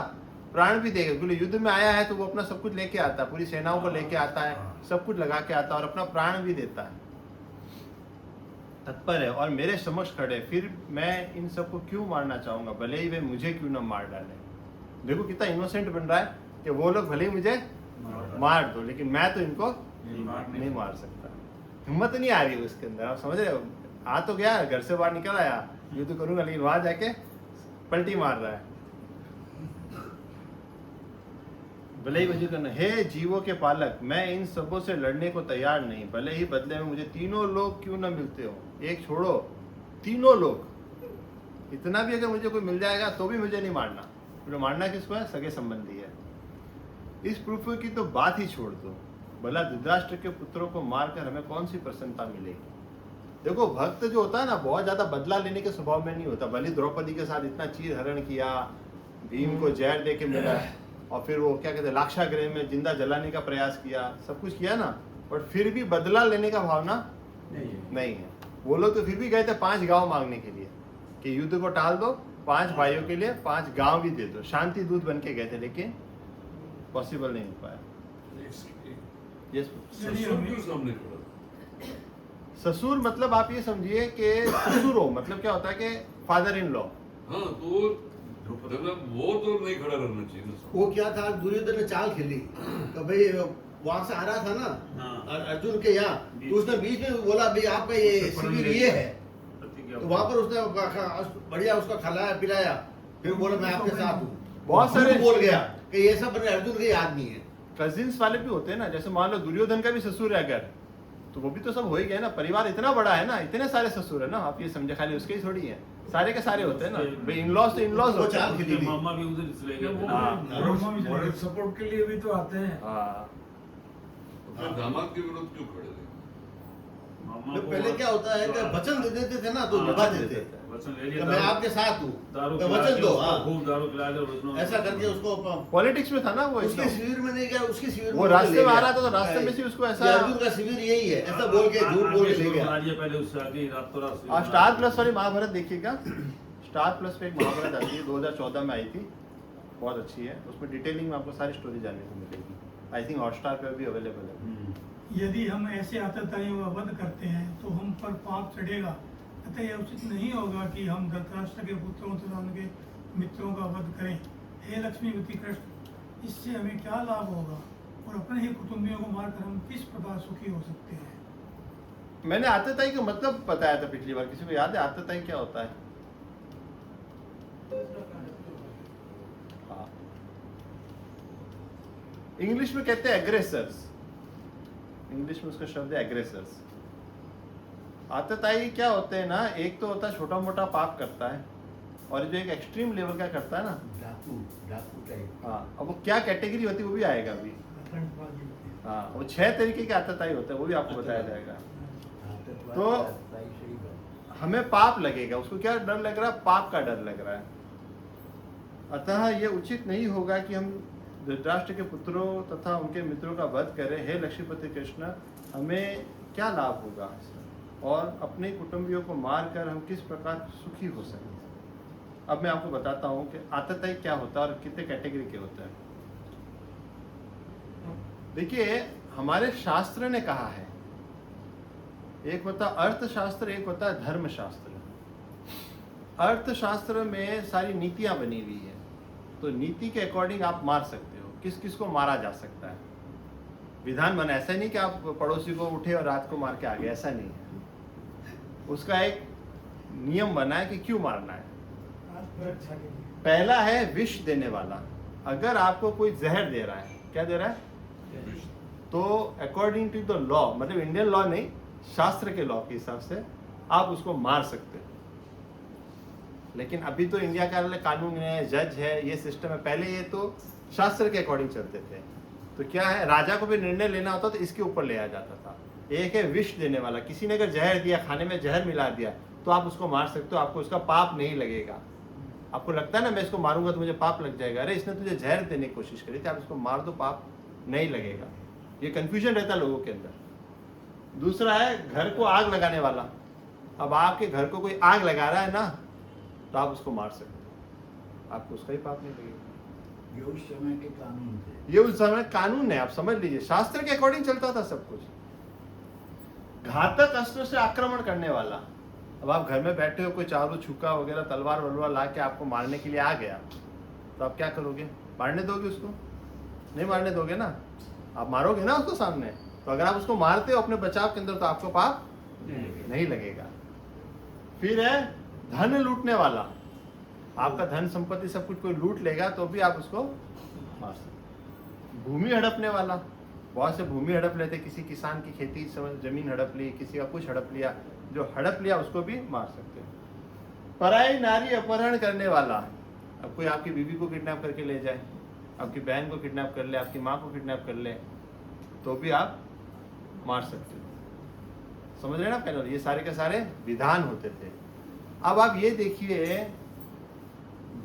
प्राण भी देगा। क्योंकि युद्ध में आया है तो वो अपना सब कुछ लेके आता है, पूरी सेनाओं को लेके आता है, सब कुछ लगा के आता है और अपना प्राण भी देता है, तत्पर है और मेरे समक्ष खड़े। फिर मैं इन सबको क्यों मारना चाहूंगा, भले ही वे मुझे क्यों न मार डाले। देखो कितना इनोसेंट बन रहा है कि वो लोग भले ही मुझे मार दो लेकिन मैं तो इनको नहीं मार सकता। हिम्मत नहीं आ रही है उसके अंदर। आप समझ रहे हो, आ तो गया, घर से बाहर निकल आया, युद्ध करूंगा, लेकिन वहां जाके पलटी मार रहा है। भले ही मुझे करना। हे जीवों के पालक, मैं इन सबों से लड़ने को तैयार नहीं, भले ही बदले में मुझे तीनों लोग क्यों न मिलते हो। एक छोड़ो, तीनों लोग, इतना भी अगर मुझे कोई मिल जाएगा तो भी मुझे नहीं मारना। तो मारना किसको है, सगे संबंधी है। इस पृथ्वी की तो बात ही छोड़ दो, भला धृतराष्ट्र के पुत्रों को मारकर हमें कौन सी प्रसन्नता मिलेगी? देखो भक्त जो होता है ना बहुत ज्यादा बदला लेने के स्वभाव में नहीं होता। भले द्रौपदी के साथ इतना चीर हरण किया, भीम को जहर दे के मिला, और फिर वो क्या कहते हैं लाक्षागृह में जिंदा जलाने का प्रयास किया, सब कुछ किया ना, और फिर भी बदला लेने का भावना नहीं है। वो लोग तो फिर भी गए थे 5 गांव मांगने के लिए कि युद्ध को टाल दो, 5 भाइयों के लिए 5 गांव भी दे दो, शांति दूत बन के गए थे, लेकिन पॉसिबल नहीं हो पाया। ससुर क्यों सामने खड़ा था? ससुर मतलब आप ये समझिए कि ससुरो मतलब क्या होता है कि फादर इन लॉ। हाँ तो मतलब वो तो नहीं खड़ा रहना चाहिए ना। वो क्या था, दुर्योधन ने चाल खेली कि भाई वहां से आ रहा था ना हाँ। अर्जुन के यहाँ, तो उसने बीच में बोला भाई आपका ये शिविर ये है, प्रतिज्ञा तो वहां पर उसने बढ़िया उसका खिलाया पिलाया, फिर बोला मैं आपके साथ हूँ। बहुत सारे बोल गया कि ये सब अर्जुन के आदमी है। कजिन्स वाले भी होते हैं ना, जैसे मान लो दुर्योधन का भी ससुर है अगर, तो वो भी तो सब हो ही गया ना, परिवार इतना बड़ा है ना, इतने सारे ससुर है ना, आप ये समझे खाली उसके ही थोड़ी है, सारे के सारे होते हैं ना भाई, इन-लॉज तो इन-लॉज वो होते चाल हैं। खेली थी। मामा भी उधर चले गए थे। हाँ, सपोर्ट के लिए भी तो आते हैं। हाँ फिर दामाद के विरुद्ध क्यों खड़े थे? मामा तो को पहले क्या होता है कि वचन दे देते थे ना, तो निभा देते थे वचन ले कि लिया, मैं आपके साथ हूँ, दारू तो पिला वचन के दो। उसको हाँ, खूब दारू पिला के वचनों में- ऐसा करके उसको पॉलिटिक्स में था ना वो उसके एकदम। शिविर में नहीं गया, उसके शिविर वो में रास्ते ले में आ गया। रहा था तो रास्ते में से उसको ऐसा- ये अर्जुन का शिविर यही है, ऐसा बोल के झूठ बोल के ले गया। बना दिया पहले उससे आगे रातों रात आप स्टार प्लस वाली महाभारत देखिएगा, स्टार प्लस पे एक महाभारत आती है 2014 में आई थी, बहुत अच्छी है, उसमें डिटेलिंग में आपको सारी स्टोरी जानने को मिलेगी। आई थिंक हॉटस्टार पे भी अवेलेबल है। यदि हम ऐसे आतताइयों का वध करते हैं तो हम पर पाप चढ़ेगा, अतः यह उचित नहीं होगा कि हम धृतराष्ट्र के पुत्रों तथा उनके मित्रों का वध करें। हे लक्ष्मीवती कृष्ण, इससे हमें क्या लाभ होगा और अपने ही कुटुंबियों को मारकर हम किस प्रकार सुखी हो सकते हैं? मैंने आतताई का मतलब बताया था पिछली बार, किसी को याद है आतताई क्या होता है? हाँ, इंग्लिश में कहते हैं एग्रेसर्स, इंग्लिश में उसका शब्द है एग्रेसर्स। आतताई क्या होते हैं ना, एक तो होता है छोटा मोटा पाप करता है, और जो एक एक्सट्रीम लेवल का करता है ना, डाकू टाइप। हाँ, अब वो क्या कैटेगरी होती है वो भी आएगा अभी। हाँ, वो 6 तरीके के आतताई होते हैं, वो भी आपको बताया जाएगा। तो हमें पाप लगेगा, उसको क्या डर लग रहा है? पाप का डर लग रहा है। अतः ये उचित नहीं होगा कि हम धृतराष्ट्र के पुत्रों तथा उनके मित्रों का वध करें। हे लक्ष्मीपति कृष्ण, हमें क्या लाभ होगा और अपने कुटुंबियों को मारकर हम किस प्रकार सुखी हो सकें। अब मैं आपको बताता हूँ कि आतताई क्या होता है और कितने कैटेगरी के होते हैं। देखिए, हमारे शास्त्र ने कहा है, एक होता अर्थशास्त्र, एक होता है धर्मशास्त्र। अर्थशास्त्र में सारी नीतियां बनी हुई है, तो नीति के अकॉर्डिंग आप मार सकते हो, किस किस को मारा जा सकता है। विधान बना, ऐसा नहीं कि आप पड़ोसी को उठे और रात को मार के आ गए, ऐसा नहीं है। उसका एक नियम बना है कि क्यों मारना है। पहला है विष देने वाला। अगर आपको कोई जहर दे रहा है, क्या दे रहा है? तो अकॉर्डिंग टू द लॉ, मतलब इंडियन लॉ नहीं, शास्त्र के लॉ के हिसाब से आप उसको मार सकते हो। लेकिन अभी तो इंडिया का कानून है, जज है, ये सिस्टम है। पहले ये तो शास्त्र के अकॉर्डिंग चलते थे। तो क्या है, राजा को भी निर्णय लेना होता तो इसके ऊपर लिया जाता था। एक है विष देने वाला, किसी ने अगर जहर दिया, खाने में जहर मिला दिया, तो आप उसको मार सकते हो, आपको उसका पाप नहीं लगेगा। आपको लगता है ना मैं इसको मारूंगा तो मुझे पाप लग जाएगा, अरे इसने तुझे जहर देने की कोशिश करी थी, आप इसको मार दो, पाप नहीं लगेगा। ये कंफ्यूजन रहता है लोगों के अंदर। दूसरा है घर को आग लगाने वाला। अब आपके घर को कोई आग लगा रहा है ना, तो आप उसको मार सकते हो, आपको उसका ही पाप नहीं लगेगा। ये उस समय के कानून थे। ये उस समय कानून है, आप समझ लीजिए, शास्त्र के अकॉर्डिंग चलता था सब कुछ। घातक अस्त्र से आक्रमण करने वाला, अब आप घर में बैठे हो, कोई चारों छुका वगैरह तलवार वलवार ला के आपको मारने के लिए आ गया, तो आप क्या करोगे? मारने दोगे उसको? नहीं मारने दोगे ना, आप मारोगे ना उसको सामने। तो अगर आप उसको मारते हो अपने बचाव के अंदर, तो आपको पाप नहीं लगेगा। फिर है धन लूटने वाला। आपका धन संपत्ति सब कुछ कोई लूट लेगा तो भी आप उसको मार सकते। भूमि हड़पने वाला, बहुत से भूमि हड़प लेते, किसी किसान की खेती जमीन हड़प ली, किसी का कुछ हड़प लिया, जो हड़प लिया उसको भी मार सकते हैं। पराई नारी अपहरण करने वाला, अब कोई आपकी बीवी को किडनैप करके ले जाए, आपकी बहन को किडनैप कर ले, आपकी माँ को किडनैप कर ले, तो भी आप मार सकते हो। समझ रहे ना पहले, ये सारे के सारे विधान होते थे। अब आप ये देखिए,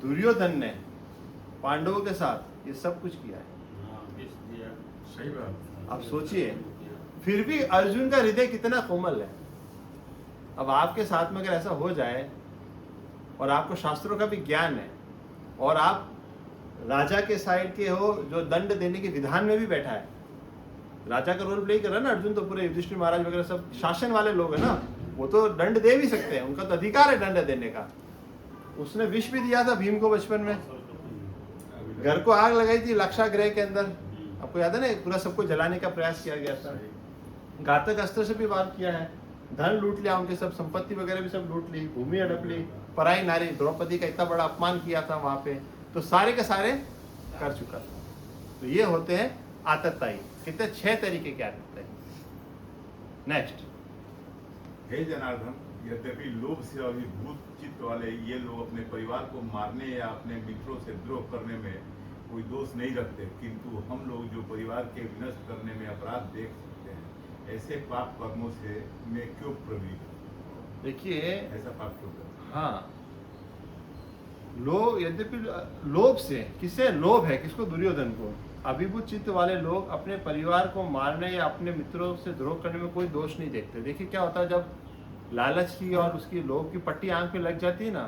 दुर्योधन ने पांडवों के साथ ये सब कुछ किया है। हाँ, विष दिया। सही बात। आप सोचिए, फिर भी अर्जुन का हृदय कितना कोमल है। अब आपके साथ में अगर ऐसा हो जाए और आपको शास्त्रों का भी ज्ञान है और आप राजा के साइड के हो जो दंड देने के विधान में भी बैठा है, राजा का रोल प्ले कर रहा है ना अर्जुन, तो पूरे युधिष्ठिर महाराज वगैरह सब शासन वाले लोग हैं ना, वो तो दंड दे भी सकते हैं, उनका तो अधिकार है दंड देने का। उसने विष भी दिया था भीम को बचपन में, घर को आग लगाई थी लाक्षागृह के अंदर, आपको याद है ना, पूरा सबको जलाने का प्रयास किया गया था। घातक अस्त्र से भी वार किया है, धन लूट लिया, उनके सब संपत्ति वगैरह भी सब लूट ली, भूमि हड़प ली, पराई नारी द्रौपदी का इतना बड़ा अपमान किया था वहां पे, तो सारे के सारे कर चुका था। तो ये होते हैं आतताई। कितने 6 तरीके के आतताई। नेक्स्ट, हे जनार्दन, यद्यपि लोभ से अभिभूत चित्त वाले ये लोग अपने परिवार को मारने या अपने मित्रों से द्रोह करने में कोई दोष नहीं रखते, किंतु हम लोग जो परिवार के विनष्ट करने में अपराध देख सकते हैं, ऐसे पाप कर्मों से मैं क्यों प्रवृत्त? देखिए ऐसा पाप क्यों करते? हाँ, लोग यद्यपि लोभ से, किससे लोभ है, किसको, दुर्योधन को। अभिभूत चित्त वाले लोग अपने परिवार को मारने या अपने मित्रों से द्रोह करने में कोई दोष नहीं देखते। देखिए क्या होता है, जब लालच की और उसकी लोभ की पट्टी आंख पे लग जाती है ना,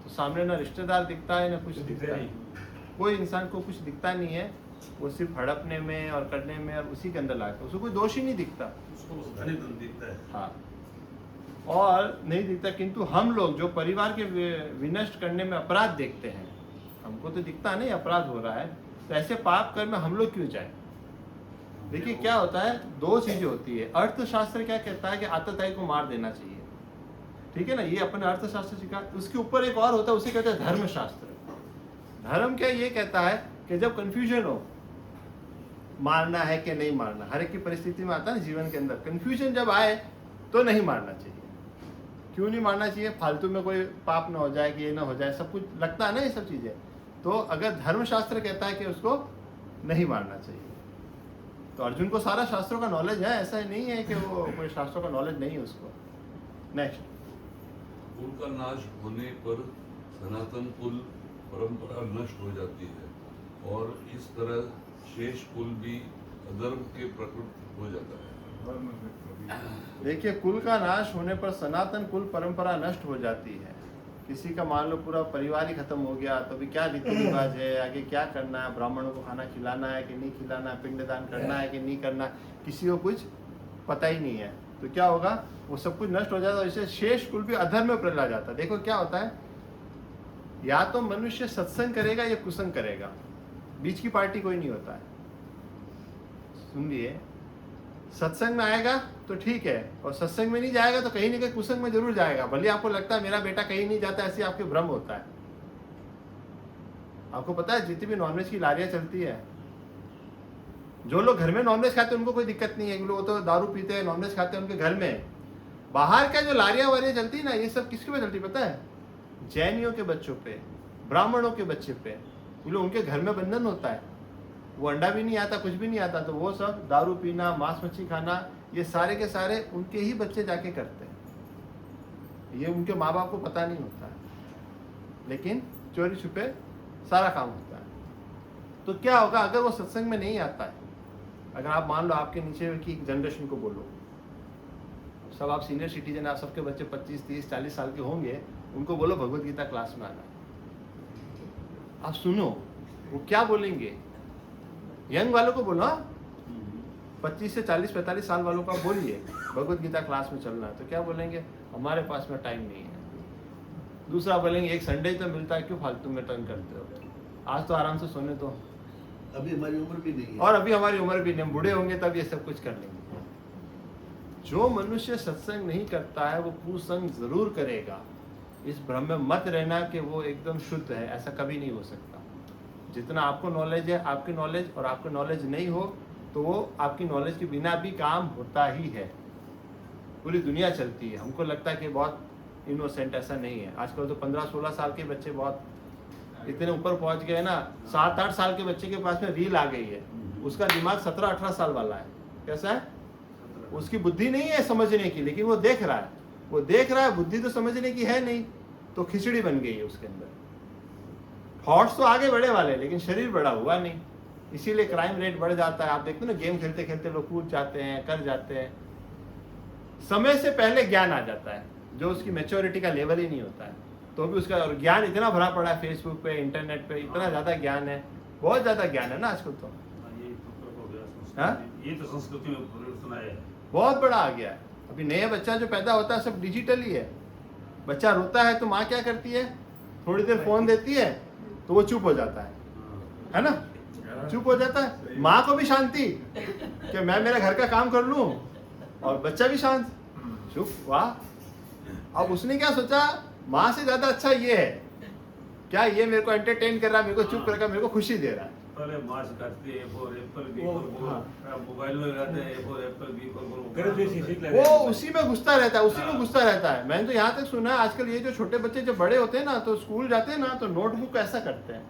तो सामने ना रिश्तेदार दिखता है ना कुछ दिखता है, कोई इंसान को कुछ दिखता नहीं है, वो सिर्फ हड़पने में और करने में और उसी के अंदर लगता है, उसको कोई दोष ही नहीं दिखता। उसको बस धनी धन दिखता है। हाँ, और नहीं दिखता। किंतु हम लोग जो परिवार के विनष्ट करने में अपराध देखते हैं, हमको तो दिखता नहीं अपराध हो रहा है, तो ऐसे पाप कर्म में हम लोग क्यों जाए। देखिए क्या होता है, 2 चीजें होती है। अर्थशास्त्र क्या कहता है कि आतताई को मार देना चाहिए, ठीक है ना, ये अपने अर्थशास्त्र सिखा। उसके ऊपर एक और होता है, उसे कहते हैं धर्मशास्त्र। धर्म क्या ये कहता है कि जब कंफ्यूजन हो, मारना है कि नहीं मारना, हर एक की परिस्थिति में आता है ना जीवन के अंदर, कंफ्यूजन जब आए तो नहीं मारना चाहिए। क्यों नहीं मारना चाहिए, फालतू में कोई पाप ना हो जाए कि ये ना हो जाए, सब कुछ लगता है ना ये सब चीजें। तो अगर धर्मशास्त्र कहता है कि उसको नहीं मारना चाहिए, तो अर्जुन को सारा शास्त्रों का नॉलेज है, ऐसा ही नहीं है कि वो कोई शास्त्रों का नॉलेज नहीं है उसको। नेक्स्ट, कुल का नाश होने पर सनातन कुल परंपरा नष्ट हो जाती है और इस तरह शेष कुल भी अधर्म के प्रकृत हो जाता है। देखिए, कुल का नाश होने पर सनातन कुल परंपरा नष्ट हो जाती है। किसी का मान लो पूरा परिवार ही खत्म हो गया, तो अभी क्या रीति रिवाज है, आगे क्या करना है, ब्राह्मणों को खाना खिलाना है कि नहीं खिलाना है, पिंडदान करना है कि नहीं करना, किसी को कुछ पता ही नहीं है। तो क्या होगा, वो सब कुछ नष्ट हो जाता है, इससे शेष कुल भी अधर्म में प्रला जाता है। देखो क्या होता है, या तो मनुष्य सत्संग करेगा या कुसंग करेगा, बीच की पार्टी कोई नहीं होता है। सुनिए, सत्संग में आएगा तो ठीक है, और सत्संग में नहीं जाएगा तो कहीं ना कहीं कुसंग में जरूर जाएगा। भले आपको लगता है मेरा बेटा कहीं नहीं जाता, ऐसे आपके भ्रम होता है। आपको पता है जितनी भी नॉनवेज की लारियां चलती है, जो लोग घर में नॉनवेज खाते हैं उनको कोई दिक्कत नहीं है, क्योंकि वो तो दारू पीते हैं, नॉनवेज खाते हैं उनके घर में। बाहर का जो लारियां वारियां चलती है ना, ये सब किसके पे चलती है पता है, जैनियों के बच्चों पे, ब्राह्मणों के बच्चे पे। उनके घर में बंधन होता है, वो अंडा भी नहीं आता, कुछ भी नहीं आता, तो वो सब दारू पीना, मांस मच्छी खाना, ये सारे के सारे उनके ही बच्चे जाके करते हैं। ये उनके माँ बाप को पता नहीं होता है, लेकिन चोरी छुपे सारा काम होता है। तो क्या होगा अगर वो सत्संग में नहीं आता है, अगर आप मान लो आपके नीचे की जनरेशन को बोलो, सब आप सीनियर सिटीजन, आप सबके बच्चे 25, 30, 40 साल के होंगे, उनको बोलो भगवत गीता क्लास में आना, आप सुनो वो क्या बोलेंगे। यंग वालों को बोलो, 25 से 40, 45 साल वालों का बोलिए भगवत गीता क्लास में चलना है, तो क्या बोलेंगे, हमारे पास में टाइम नहीं है। दूसरा बोलेंगे एक संडे तो मिलता है, क्यों फालतू में टर्न करते हो, आज तो आराम से सोने दो, अभी हमारी उम्र भी नहीं है, और अभी हमारी उम्र भी नहीं, बूढ़े होंगे तब ये सब कुछ कर लेंगे। जो मनुष्य सत्संग नहीं करता है वो कुसंग जरूर करेगा। इस भ्रम में मत रहना कि वो एकदम शुद्ध है, ऐसा कभी नहीं हो सकता। जितना आपको नॉलेज है, आपकी नॉलेज और आपको नॉलेज नहीं हो, तो वो आपकी नॉलेज के बिना भी काम होता ही है। पूरी दुनिया चलती है, हमको लगता है कि बहुत इनोसेंट, ऐसा नहीं है। आजकल तो 15-16 साल के बच्चे बहुत इतने ऊपर पहुंच गए ना, 7-8 साल के बच्चे के पास में रील आ गई है, उसका दिमाग 17-18 साल वाला है। कैसा है? उसकी बुद्धि नहीं है समझने की, लेकिन वो देख रहा है, वो देख रहा है, बुद्धि तो समझने की है नहीं, तो खिचड़ी बन गई है उसके अंदर। थॉट्स तो आगे बढ़े वाले, लेकिन शरीर बड़ा हुआ नहीं, इसीलिए क्राइम रेट बढ़ जाता है। आप देखते हो ना, गेम खेलते खेलते लोग कूद जाते हैं, कर जाते हैं, समय से पहले ज्ञान आ जाता है, जो उसकी मैच्योरिटी का लेवल ही नहीं होता है, तो भी उसका और ज्ञान इतना भरा पड़ा है फेसबुक पे, इंटरनेट पे, इतना ज्यादा ज्ञान है, बहुत ज्यादा ज्ञान है ना आजकल तो। हाँ? ये तो संस्कृति में परिवर्तन आया है। बहुत बड़ा आ गया है। अभी नया बच्चा जो पैदा होता है सब डिजिटल ही है। बच्चा रोता है तो माँ क्या करती है, थोड़ी देर फोन देती है तो वो चुप हो जाता है ना, चुप हो जाता है। माँ को भी शांति कि मैं मेरा घर का काम कर लूं, और बच्चा भी शांत, चुप, वाह। अब उसने क्या सोचा, माँ से ज्यादा अच्छा ये है क्या, ये मेरे को एंटरटेन कर रहा है, मेरे को चुप करके मेरे को खुशी दे रहा है। पहले मार्च करती है for apple, B for ball, हाँ। मोबाइल में रहते हैं फॉर एप्पल, बी फॉर गलत जैसी बॉल। सीख लगा वो है। उसी में घुसता रहता है, उसी में घुसता रहता है। मैंने तो यहाँ तक सुना है आजकल ये जो छोटे बच्चे जब बड़े होते हैं ना, तो स्कूल जाते हैं ना, तो नोटबुक ऐसा करते हैं,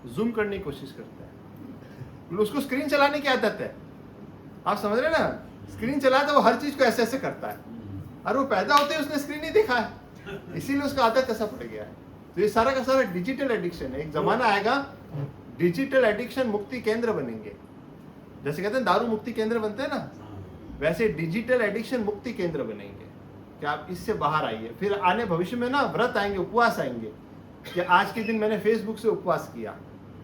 जूम करने की कोशिश करते हैं, उसको स्क्रीन चलाने की आदत है, आप समझ रहे हैं ना, स्क्रीन चलाता है वो, हर चीज को ऐसे ऐसे करता है, और वो पैदा होते ही उसने स्क्रीन नहीं देखा है, इसीलिए उसका आदत ऐसा पड़ गया है। तो ये सारा का सारा डिजिटल एडिक्शन है। एक जमाना आएगा डिजिटल एडिक्शन मुक्ति केंद्र बनेंगे, जैसे कहते हैं दारू मुक्ति केंद्र बनते हैं ना, वैसे डिजिटल एडिक्शन मुक्ति केंद्र बनेंगे कि आप इससे बाहर आइए। फिर आने भविष्य में ना व्रत आएंगे, उपवास आएंगे, कि आज के दिन मैंने फेसबुक से उपवास किया,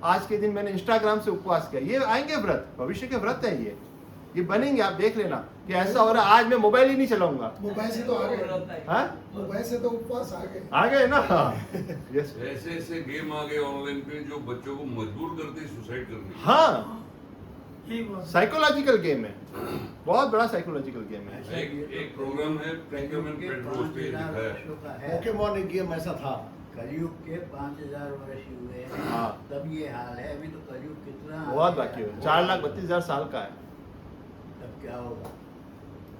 आज के दिन मैंने इंस्टाग्राम से उपवास किया, ये आएंगे व्रत, भविष्य के व्रत है ये बनेंगे। आप देख लेना कि ऐसा हो रहा है, आज मैं मोबाइल ही नहीं चलाऊंगा। मोबाइल से तो आ गए, हाँ? मोबाइल से तो उपवास आ गए ना। यस, ऐसे ऐसे गेम आ गए ऑनलाइन पे जो बच्चों को मजबूर करते हैं सुसाइड करने के लिए। हाँ, यही बात। साइकोलॉजिकल गेम है, बहुत बड़ा साइकोलॉजिकल गेम है। एक प्रोग्राम है प्रीमियम एंड पेट्रोल पे दिखाया है। पोकेमॉन एक गेम ऐसा था। कलयुग के 5000 वर्ष हुए हैं, हाँ। तब ये हाल है। अभी तो कलयुग कितना बहुत बाकी है, 4,32,000 साल का है। तब क्या होगा?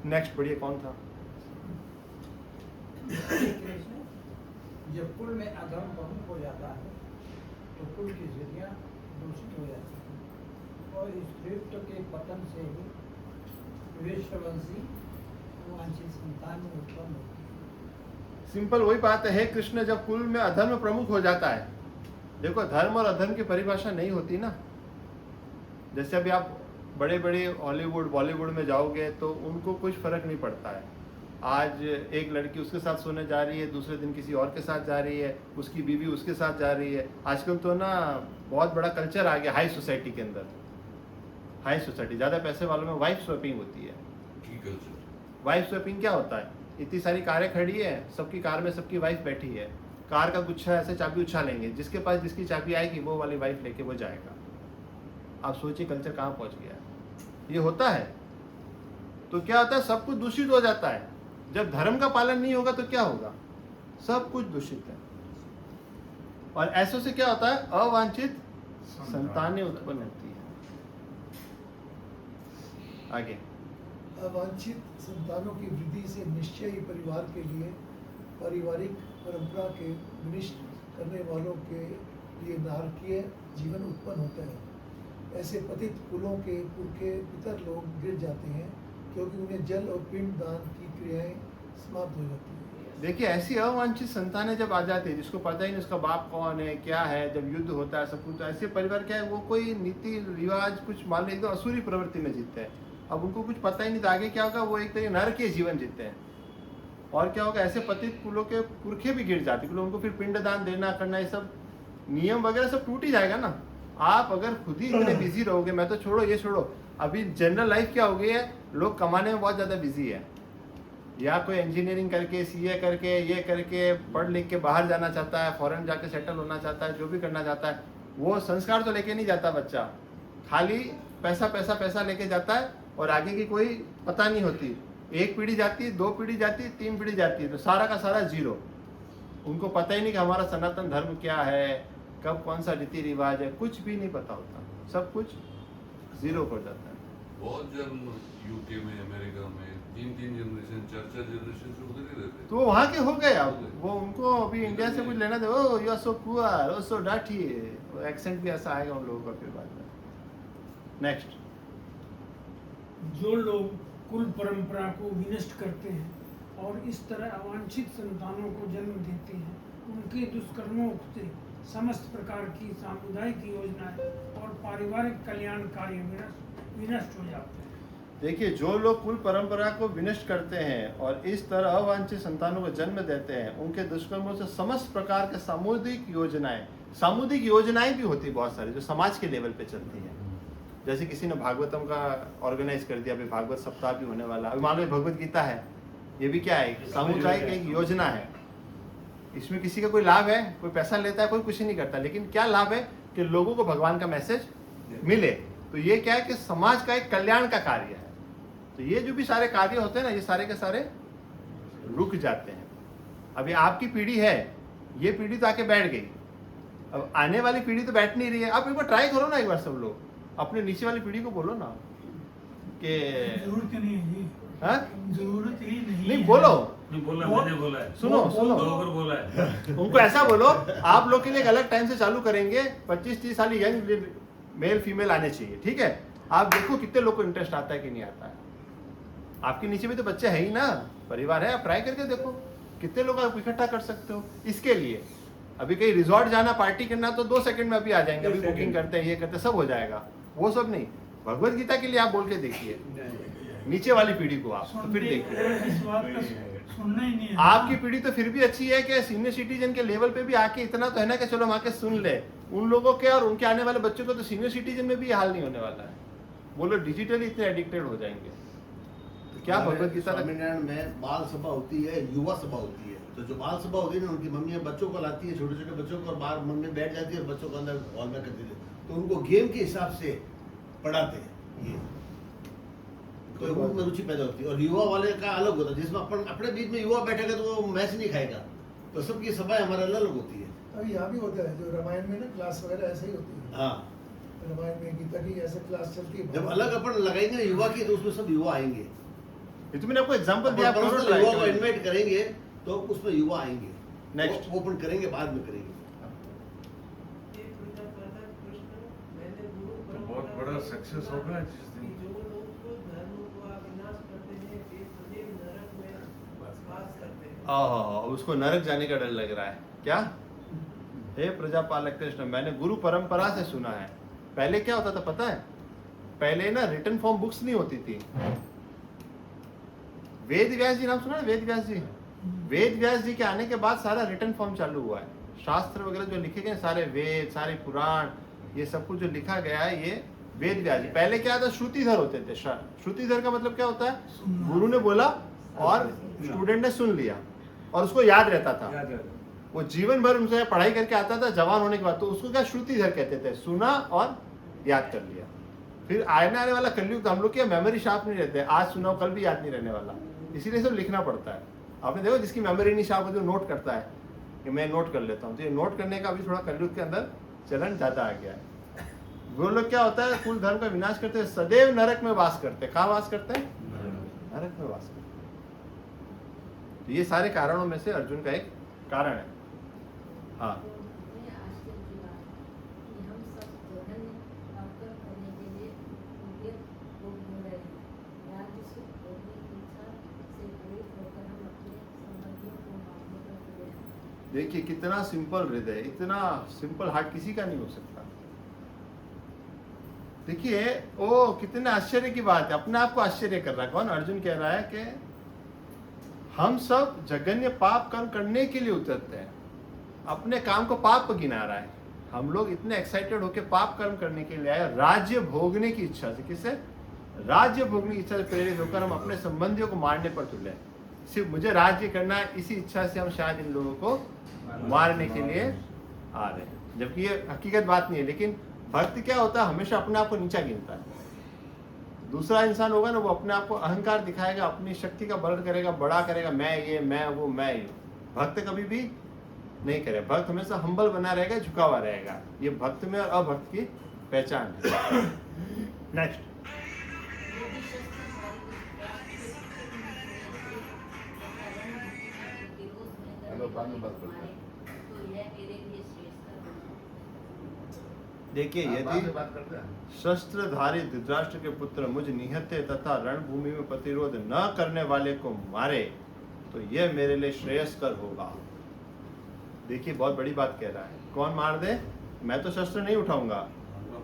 नेक्स्ट बढ़िए, कौन था? जब कुल में अधर्म प्रमुख हो जाता है तो कुल की स्थितियाँ दूषित हो जाती हैं, और स्त्रीत्व के पतन से ही विश्ववंशी वांछित संतान में उत्पन्न होती है। सिंपल वही बात है कृष्ण, जब कुल में अधर्म प्रमुख हो जाता है। देखो, धर्म और अधर्म की परिभाषा नहीं होती ना। जैसे अभी आप बड़े बड़े हॉलीवुड बॉलीवुड में जाओगे तो उनको कुछ फर्क नहीं पड़ता है। आज एक लड़की उसके साथ सोने जा रही है, दूसरे दिन किसी और के साथ जा रही है, उसकी बीवी उसके साथ जा रही है। आजकल तो ना बहुत बड़ा कल्चर आ गया हाई सोसाइटी के अंदर। हाई सोसाइटी, ज़्यादा पैसे वालों में वाइफ स्वैपिंग होती है। वाइफ स्वैपिंग क्या होता है? इतनी सारी कारें खड़ी है, सबकी कार में सबकी वाइफ बैठी है, कार का गुच्छा ऐसे चाबी उछालेंगे, जिसके पास जिसकी चाबी आएगी वो वाली वाइफ लेके वो जाएगा। आप सोचिए कल्चर कहाँ पहुंच गया है। ये होता है तो क्या होता है, सब कुछ दूषित हो जाता है। जब धर्म का पालन नहीं होगा तो क्या होगा? सब कुछ दूषित है। और ऐसे से क्या होता है? अवांछित संतानें उत्पन्न होती है। आगे, अवांछित संतानों की वृद्धि से निश्चय ही परिवार के लिए पारिवारिक परंपरा के विनिष्ट करने वालों के लिए नारकीय जीवन उत्पन्न होता है। ऐसे पतित कुलों के पुरखे पितर लोग गिर जाते हैं, क्योंकि उन्हें जल और पिंड दान की क्रियाएं समाप्त हो जाती हैं। देखिए, ऐसी अवांछित संतानें जब आ जाती है, जिसको पता ही नहीं उसका बाप कौन है, क्या है, जब युद्ध होता है सब कुछ, तो ऐसे परिवार क्या है, वो कोई नीति रिवाज कुछ मान लो एकदम असुरी प्रवृत्ति में जीते हैं। अब उनको कुछ पता ही नहीं था आगे क्या होगा, वो एक तरह नरकीय जीवन जीते हैं। और क्या होगा, ऐसे पतित कुलों के पुरखे भी गिर जाते हैं, उनको फिर पिंडदान देना करना, ये सब नियम वगैरह सब टूट ही जाएगा ना। आप अगर खुद ही इतने बिजी रहोगे, मैं तो छोड़ो ये छोड़ो, अभी जनरल लाइफ क्या हो गई है, लोग कमाने में बहुत ज़्यादा बिजी है। या कोई इंजीनियरिंग करके, सीए करके, ये करके, पढ़ लिख के बाहर जाना चाहता है, फॉरेन जाके सेटल होना चाहता है, जो भी करना चाहता है, वो संस्कार तो लेके नहीं जाता बच्चा, खाली पैसा पैसा पैसा लेके जाता है, और आगे की कोई पता नहीं होती। एक पीढ़ी जाती है, 2 पीढ़ी जाती है, 3 पीढ़ी जाती है, तो सारा का सारा जीरो। उनको पता ही नहीं कि हमारा सनातन धर्म क्या है, कब कौन सा रीति रिवाज है, कुछ भी नहीं पता होता, सब कुछ जीरो हो जाता है। बहुत जन यूके में, अमेरिका में 3-3 जनरेशन, 4-4 जनरेशन से उधर ही रहते हैं। तो वहाँ के हो गए। अब वो उनको अभी इंडिया से कुछ लेना दे, oh you are so poor, oh so डाठी, एक्सेंट भी ऐसा आएगा उन लोगों का फिर बाद में। नेक्स्ट, जो लोग कुल परंपरा को विनष्ट करते हैं और इस तरह अवांछित संतानों को जन्म देते हैं, उनके दुष्कर्मों से समस्त प्रकार की सामुदायिक योजनाएं और पारिवारिक कल्याण कार्य विनष्ट हो जाते हैं। देखिए, जो लोग कुल परंपरा को विनष्ट करते हैं और इस तरह अवांछित संतानों को जन्म देते हैं, उनके दुष्कर्मों से समस्त प्रकार के सामुदायिक योजनाएं भी होती है बहुत सारी, जो समाज के लेवल पे चलती हैं। जैसे किसी ने भागवतम का ऑर्गेनाइज कर दिया, अभी भागवत सप्ताह भी होने वाला, अभी मान लो भगवत गीता है, ये भी क्या है, सामुदायिक एक योजना है। इसमें किसी का कोई लाभ है, कोई पैसा लेता है, कोई कुछ नहीं करता, लेकिन क्या लाभ है कि लोगों को भगवान का मैसेज मिले। तो ये क्या है कि समाज का एक कल्याण का कार्य है। तो ये जो भी सारे कार्य होते हैं ना, ये सारे के सारे रुक जाते हैं। अभी आपकी पीढ़ी है, ये पीढ़ी तो आके बैठ गई, अब आने वाली पीढ़ी तो बैठ नहीं रही है। आप एक बार ट्राई करो ना, एक बार सब लोग अपने नीचे वाली पीढ़ी को बोलो ना कि जरूरत नहीं है जी, हाँ? जरूरत ही नहीं नहीं है। बोलो, नहीं बोला, मैंने बोला है, सुनो सुनो, दो बार बोला है। उनको ऐसा बोलो, आप लोग के लिए एक अलग टाइम से चालू करेंगे, 25-30 साल यंग मेल फीमेल आने चाहिए, ठीक है? आप देखो कितने लोग को इंटरेस्ट आता है कि नहीं आता है। आपके नीचे भी तो बच्चे है ही ना, परिवार है, आप ट्राई करके देखो कितने लोग आप इकट्ठा कर सकते हो। इसके लिए अभी कहीं रिजॉर्ट जाना, पार्टी करना, तो 2 सेकंड में अभी आ जाएंगे, अभी बुकिंग करते हैं, ये करते, सब हो जाएगा। वो सब नहीं, भगवत गीता के लिए आप बोल के देखिए नीचे वाली पीढ़ी को, आप तो फिर देखिए। इस बात का सुनना ही नहीं है। आपकी पीढ़ी तो फिर भी अच्छी है कि सीनियर सिटीजन के लेवल पे भी आके इतना तो है ना कि चलो हम आके सुन ले। उन लोगों के और उनके आने वाले बच्चों को तो सीनियर सिटीजन में भी ये हाल नहीं होने वाला है। वो लोग डिजिटली इतने एडिक्टेड हो जाएंगे। तो क्या भगवत गीता स्वामीनारायण में बाल सभा होती है, युवा सभा होती है। तो जो बाल सभा होती है ना, उनकी मम्मियाँ बच्चों को लाती है, छोटे छोटे बच्चों को, और बाहर मम्मी बैठ जाती है और बच्चों को अंदर हॉल में कर देती है। तो उनको गेम के हिसाब से पढ़ाते हैं ये, तो उनमें रुचि पैदा होती है। और युवा वाले का अलग होता है, जिसमें अपन अपने बीच में युवा बैठेगा तो वो मैच नहीं खाएगा। तो सबकी सभाएं हमारे अलग होती है। अब यहाँ भी होता है, जो रामायण में ना क्लास वगैरह ऐसे ही होती है। हाँ, रामायण में गीता की ऐसे क्लास चलती है। जब अलग अपन लगाएंगे युवा की, तो उसमें सब युवा आएंगे। ये तो मैंने आपको एग्जांपल दिया, आप करो युवा को इन्वाइट करेंगे तो उसमें युवा आएंगे। नेक्स्ट वो अपन करेंगे, बाद में करेंगे। तो बहुत बड़ा सक्सेस होगा जिस दिन। उसको नरक जाने का डर लग रहा है क्या? हे प्रजापालक कृष्ण, मैंने गुरु परंपरा से सुना है। पहले क्या होता था पता है? पहले ना रिटन फॉर्म बुक्स नहीं होती थी। वेद व्यास जी नाम सुना है? वेद व्यास जी, वेद व्यास जी के आने के बाद सारा रिटन फॉर्म चालू हुआ है। शास्त्र वगैरह जो लिखे गए, सारे वेद, सारे पुराण, ये सब कुछ जो लिखा गया है, ये वेद व्यास जी। पहले क्या था? श्रुतिधर होते थे। श्रुतिधर का मतलब क्या होता है? गुरु ने बोला और स्टूडेंट ने सुन लिया और उसको याद रहता था। वो जीवन भर उनसे पढ़ाई करके आता था, जवान होने के बाद, तो उसको क्या श्रुतिधर कहते थे। सुना और याद कर लिया। फिर आने वाला कलयुग तो हम लोग क्या मेमोरी शार्प नहीं रहते, आज सुनाओ कल भी याद नहीं रहने वाला, इसीलिए सब लिखना पड़ता है। आपने देखो जिसकी मेमोरी नहीं शार्प होती, नोट करता है कि मैं नोट कर लेता हूँ। तो ये नोट करने का भी थोड़ा कलयुग के अंदर चलन ज्यादा आ गया है। वो लोग क्या होता है, कुल धर्म का विनाश करते हैं, सदैव नरक में वास करते हैं। कहाँ वास करते हैं? नरक में वास करते हैं। तो ये सारे कारणों में से अर्जुन का एक कारण है। हाँ, देखिए कितना सिंपल हृदय, इतना सिंपल हार्ट किसी का नहीं हो सकता। देखिए ओ कितने आश्चर्य की बात है, अपने आप को आश्चर्य कर रहा है। कौन? अर्जुन कह रहा है कि हम सब जघन्य पाप कर्म करने के लिए उतरते हैं, अपने काम को पाप गिना रहा है। हम लोग इतने एक्साइटेड होकर पाप कर्म करने के लिए आए, राज्य भोगने की इच्छा से। किससे? राज्य भोगने की इच्छा से प्रेरित होकर हम अपने संबंधियों को मारने पर तुले। सिर्फ मुझे राज्य करना है, इसी इच्छा से हम शायद इन लोगों को मारने के लिए आ रहे हैं, जबकि ये हकीकत बात नहीं है। लेकिन भक्त क्या होता है? हमेशा अपने आप को नीचा गिनता है। दूसरा इंसान होगा ना, वो अपने आप को अहंकार दिखाएगा, अपनी शक्ति का बल करेगा, बड़ा करेगा, मैं ये, मैं वो, मैं ये। भक्त कभी भी नहीं करे। भक्त हमेशा हम्बल बना रहेगा, झुका हुआ रहेगा। ये भक्त में और अभक्त की पहचान है। नेक्स्ट, देखिए आप बाद में यदि बात करते हैं। शस्त्रधारी धृतराष्ट्र के पुत्र मुझ निहत्थे तथा रणभूमि में प्रतिरोध न करने वाले को मारे तो यह मेरे लिए श्रेयस्कर होगा। देखिए बहुत बड़ी बात कह रहा है, कौन मार दे, मैं तो शस्त्र नहीं उठाऊंगा,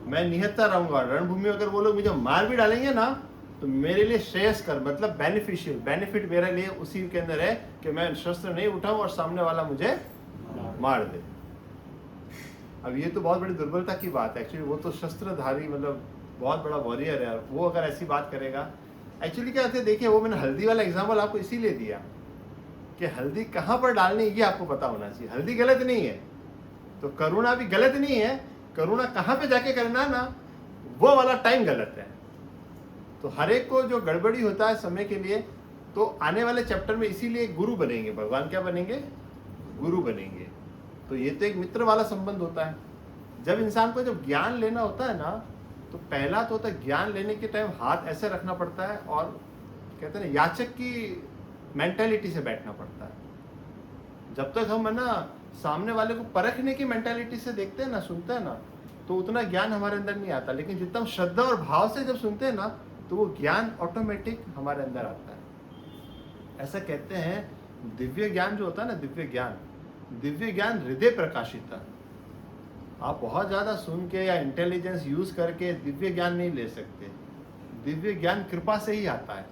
मैं निहत्था रहूंगा। रणभूमि में अगर वो लोग मुझे मार भी डालेंगे ना तो मेरे लिए श्रेयस्कर मतलब बेनिफिशियल, बेनिफिट मेरे लिए उसी के अंदर है कि मैं शस्त्र नहीं उठाऊं और सामने वाला मुझे मार दे। अब ये तो बहुत बड़ी दुर्बलता की बात है एक्चुअली, वो तो शस्त्रधारी मतलब बहुत बड़ा वॉरियर है, वो अगर ऐसी बात करेगा। एक्चुअली क्या होता है, देखिए वो मैंने हल्दी वाला एग्जाम्पल आपको इसीलिए दिया कि हल्दी कहाँ पर डालनी ये आपको पता होना चाहिए। हल्दी गलत नहीं है तो करुणा भी गलत नहीं है, करुणा कहाँ पे जाके करना ना वो वाला टाइम गलत है। तो हर एक को जो गड़बड़ी होता है समय के लिए, तो आने वाले चैप्टर में इसीलिए गुरु बनेंगे, भगवान क्या बनेंगे, गुरु बनेंगे। तो ये तो एक मित्र वाला संबंध होता है। जब इंसान को जब ज्ञान लेना होता है ना तो पहला तो होता है ज्ञान लेने के टाइम हाथ ऐसे रखना पड़ता है और कहते हैं ना याचक की मेंटालिटी से बैठना पड़ता है। जब तक हम है ना सामने वाले को परखने की मेंटालिटी से देखते हैं ना, सुनते हैं ना, तो उतना ज्ञान हमारे अंदर नहीं आता। लेकिन जितना हम श्रद्धा और भाव से जब सुनते हैं ना तो वो ज्ञान ऑटोमेटिक हमारे अंदर आता है। ऐसा कहते हैं दिव्य ज्ञान जो होता है ना, दिव्य ज्ञान हृदय प्रकाशित है। आप बहुत ज़्यादा सुन के या इंटेलिजेंस यूज करके दिव्य ज्ञान नहीं ले सकते। दिव्य ज्ञान कृपा से ही आता है,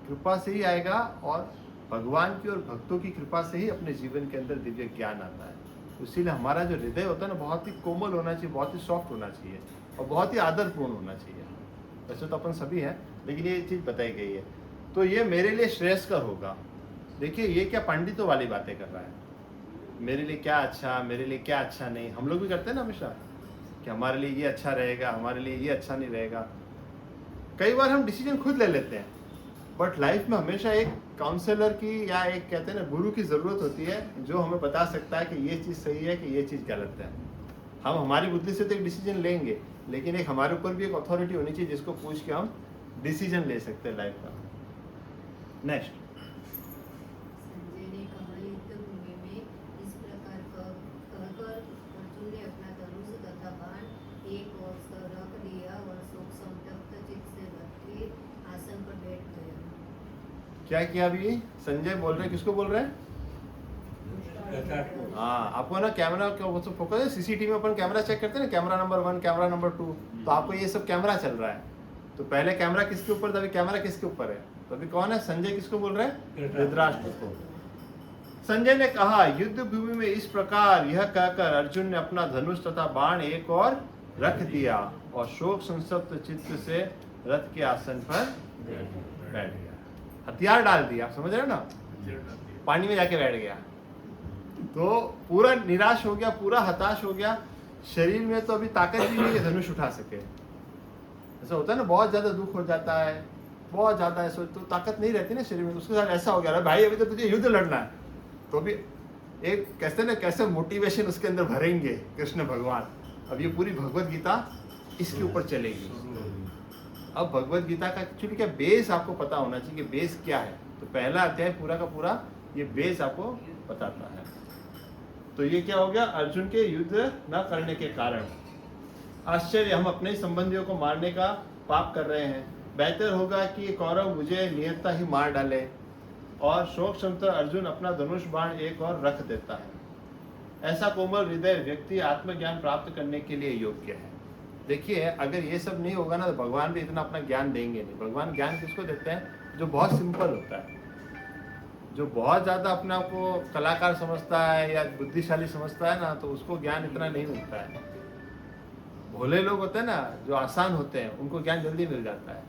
कृपा से ही आएगा और भगवान की और भक्तों की कृपा से ही अपने जीवन के अंदर दिव्य ज्ञान आता है। इसीलिए हमारा जो हृदय होता है ना बहुत ही कोमल होना चाहिए, बहुत ही सॉफ्ट होना चाहिए और बहुत ही आदरपूर्ण होना चाहिए। वैसे तो अपन सभी हैं लेकिन ये चीज़ बताई गई है। तो ये मेरे लिए श्रेयस्कर होगा। देखिए ये क्या पंडितों वाली बातें कर रहा है, मेरे लिए क्या अच्छा, मेरे लिए क्या अच्छा नहीं। हम लोग भी करते हैं ना हमेशा कि हमारे लिए ये अच्छा रहेगा, हमारे लिए ये अच्छा नहीं रहेगा। कई बार हम डिसीजन खुद ले लेते हैं, बट लाइफ में हमेशा एक काउंसलर की या एक कहते हैं ना गुरु की ज़रूरत होती है जो हमें बता सकता है कि ये चीज़ सही है कि ये चीज़ गलत है। हम हमारी बुद्धि से तो एक डिसीजन लेंगे लेकिन एक हमारे ऊपर भी एक अथॉरिटी होनी चाहिए जिसको पूछ के हम डिसीजन ले सकते हैं लाइफ का। नेक्स्ट, संजय ने कहा युद्ध भूमि में इस प्रकार कहकर अर्जुन ने अपना धनुष तथा बाण एक ओर से रख लिया और शोक संतप्त चित्त से रख के आसन पर बैठ गया। क्या किया अभी संजय बोल रहे हैं, किसको बोल रहे हैं? हाँ, आपको ना कैमरा क्या फोकस है, सीसीटीवी में अपन कैमरा चेक करते हैं ना, कैमरा नंबर 1 कैमरा नंबर 2, तो आपको ये सब कैमरा चल रहा है। तो पहले कैमरा किसके ऊपर था, अभी कैमरा किसके ऊपर है? तो अभी कौन है? संजय किसको बोल रहे हैं? धृतराष्ट्र को। संजय ने कहा युद्ध भूमि में इस प्रकार, यह कहकर अर्जुन ने अपना धनुष तथा बाण एक और रख दिया और शोक संतप्त चित्त से रथ के आसन पर बैठ गया। हथियार डाल दिया, आप समझ रहे हो ना, पानी में जाके बैठ गया। तो पूरा निराश हो गया, पूरा हताश हो गया। शरीर में तो अभी ताकत भी नहीं है धनुष उठा सके। ऐसा होता है ना, बहुत ज्यादा दुख हो जाता है, बहुत ज्यादा ऐसा तो ताकत नहीं रहती ना शरीर में। तो उसके साथ ऐसा हो गया, अरे भाई अभी तो तुझे युद्ध लड़ना है। तो अभी एक कैसे ना कैसे मोटिवेशन उसके अंदर भरेंगे कृष्ण भगवान। अब ये पूरी भगवत गीता इसके ऊपर चलेगी। अब भगवत गीता का एक्चुअली क्या बेस आपको पता होना चाहिए कि बेस क्या है। तो पहला अध्याय पूरा का पूरा ये बेस आपको बताता है। तो ये क्या हो गया, अर्जुन के युद्ध न करने के कारण आश्चर्य, हम अपने संबंधियों को मारने का पाप कर रहे हैं। बेहतर होगा कि कौरव मुझे नियतता ही मार डाले। और शोक संत अर्जुन अपना धनुष बाण एक और रख देता है। ऐसा कोमल हृदय व्यक्ति आत्मज्ञान प्राप्त करने के लिए योग्य है। देखिए अगर ये सब नहीं होगा ना तो भगवान भी इतना अपना ज्ञान देंगे नहीं। भगवान ज्ञान किसको देते हैं? जो बहुत सिंपल होता है, जो बहुत ज़्यादा अपने आप को कलाकार समझता है या बुद्धिशाली समझता है ना, तो उसको ज्ञान इतना नहीं मिलता है। भोले लोग होते हैं ना, जो आसान होते हैं, उनको ज्ञान जल्दी मिल जाता है।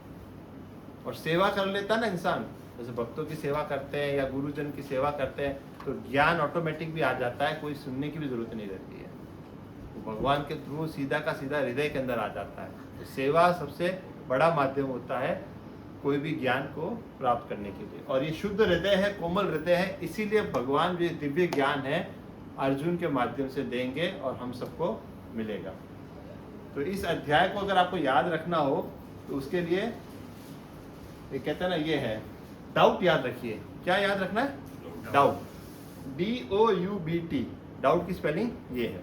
और सेवा कर लेता है ना इंसान, जैसे भक्तों की सेवा करते हैं या गुरुजन की सेवा करते हैं, तो ज्ञान ऑटोमेटिक भी आ जाता है, कोई सुनने की भी जरूरत नहीं रहती है। तो भगवान के थ्रू सीधा का सीधा हृदय के अंदर आ जाता है। तो सेवा सबसे बड़ा माध्यम होता है कोई भी ज्ञान को प्राप्त करने के लिए। और ये शुद्ध हृदय है, कोमल हृदय है, इसीलिए भगवान जो दिव्य ज्ञान है अर्जुन के माध्यम से देंगे और हम सबको मिलेगा। तो इस अध्याय को अगर आपको याद रखना हो तो उसके लिए ये कहते हैं ना, ये है डाउट याद रखिए। क्या याद रखना है? Doubt, DOUBT। डाउट की स्पेलिंग ये है।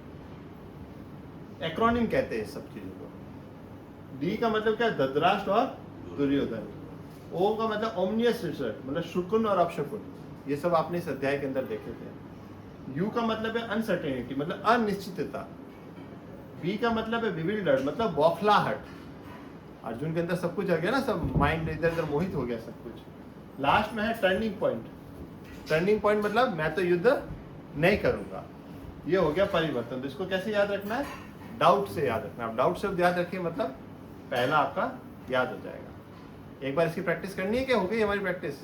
एक्रोनिम कहते हैं इस सब चीजों को। डी का मतलब क्या है? धृतराष्ट्र और दुर्योधन। ओ का मतलब ओमनियस रिसर्च, मतलब शुकुन और अपशकुन, ये सब आपने इस अध्याय के अंदर देखे थे। यू का मतलब है अनसर्टेनिटी, मतलब अनिश्चितता। बी का मतलब है विविल्डर्ड, मतलब बौखलाहट। अर्जुन के अंदर सब कुछ आ गया ना, सब माइंड इधर उधर मोहित हो गया सब कुछ। लास्ट में है टर्निंग पॉइंट। टर्निंग पॉइंट मतलब मैं तो युद्ध नहीं करूंगा, ये हो गया परिवर्तन। तो इसको कैसे याद रखना है? डाउट से याद रखना। आप डाउट शब्द याद रखिए, मतलब पहला आपका याद हो जाएगा। एक बार इसकी प्रैक्टिस करनी है क्या? हो गई हमारी प्रैक्टिस?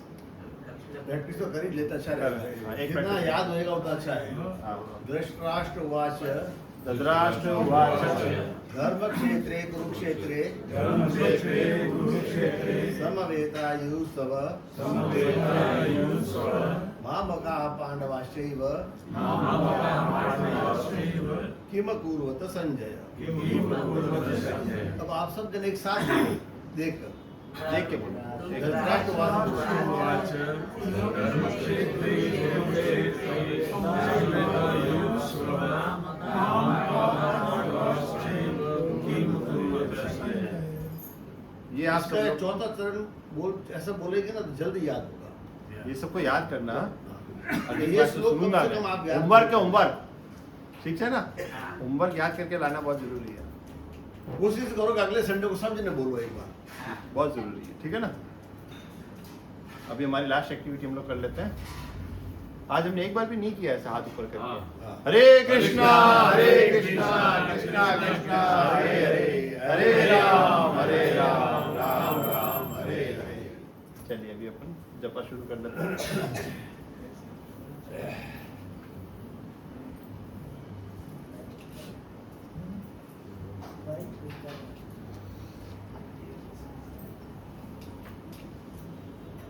प्रैक्टिस तो कर ही लेता, अच्छा हाँ, रहेगा। एक जितना प्रैक्टिस। याद होएगा उतना अच्छा है। हाँ। धृतराष्ट्रवाच धृतराष्ट्र उवाच धर्मक्षेत्रे कुरुक्षेत्रे समवेतायुस्तव मामकाः पांडवाश्चैव किम कुर्वत संजय। अब आप सब जन एक साथ देख के बोलो। धृतराष्ट्रवाच ये आप सब इसका लोग- चौथा चरण बोल ऐसा बोलेंगे ना तो जल्दी याद होगा। ये सबको याद करना। अगली ये बार तो श्लोक कम सुनूंगा से कम आप मैं। याद होमवर्क है, करो। होमवर्क, ठीक है ना? होमवर्क याद करके लाना बहुत जरूरी है। कोशिश करो कि अगले संडे को सब जने बोलो एक बार, बहुत जरूरी है, ठीक है ना? अभी हमारी लास्ट एक्टिविटी हम लोग कर लेते हैं। आज हमने एक बार भी नहीं किया ऐसा हाथ ऊपर करके। हाँ। हरे कृष्णा कृष्णा कृष्णा हरे हरे, हरे राम राम राम हरे हरे। चलिए अभी अपन जपा शुरू कर लेते हैं।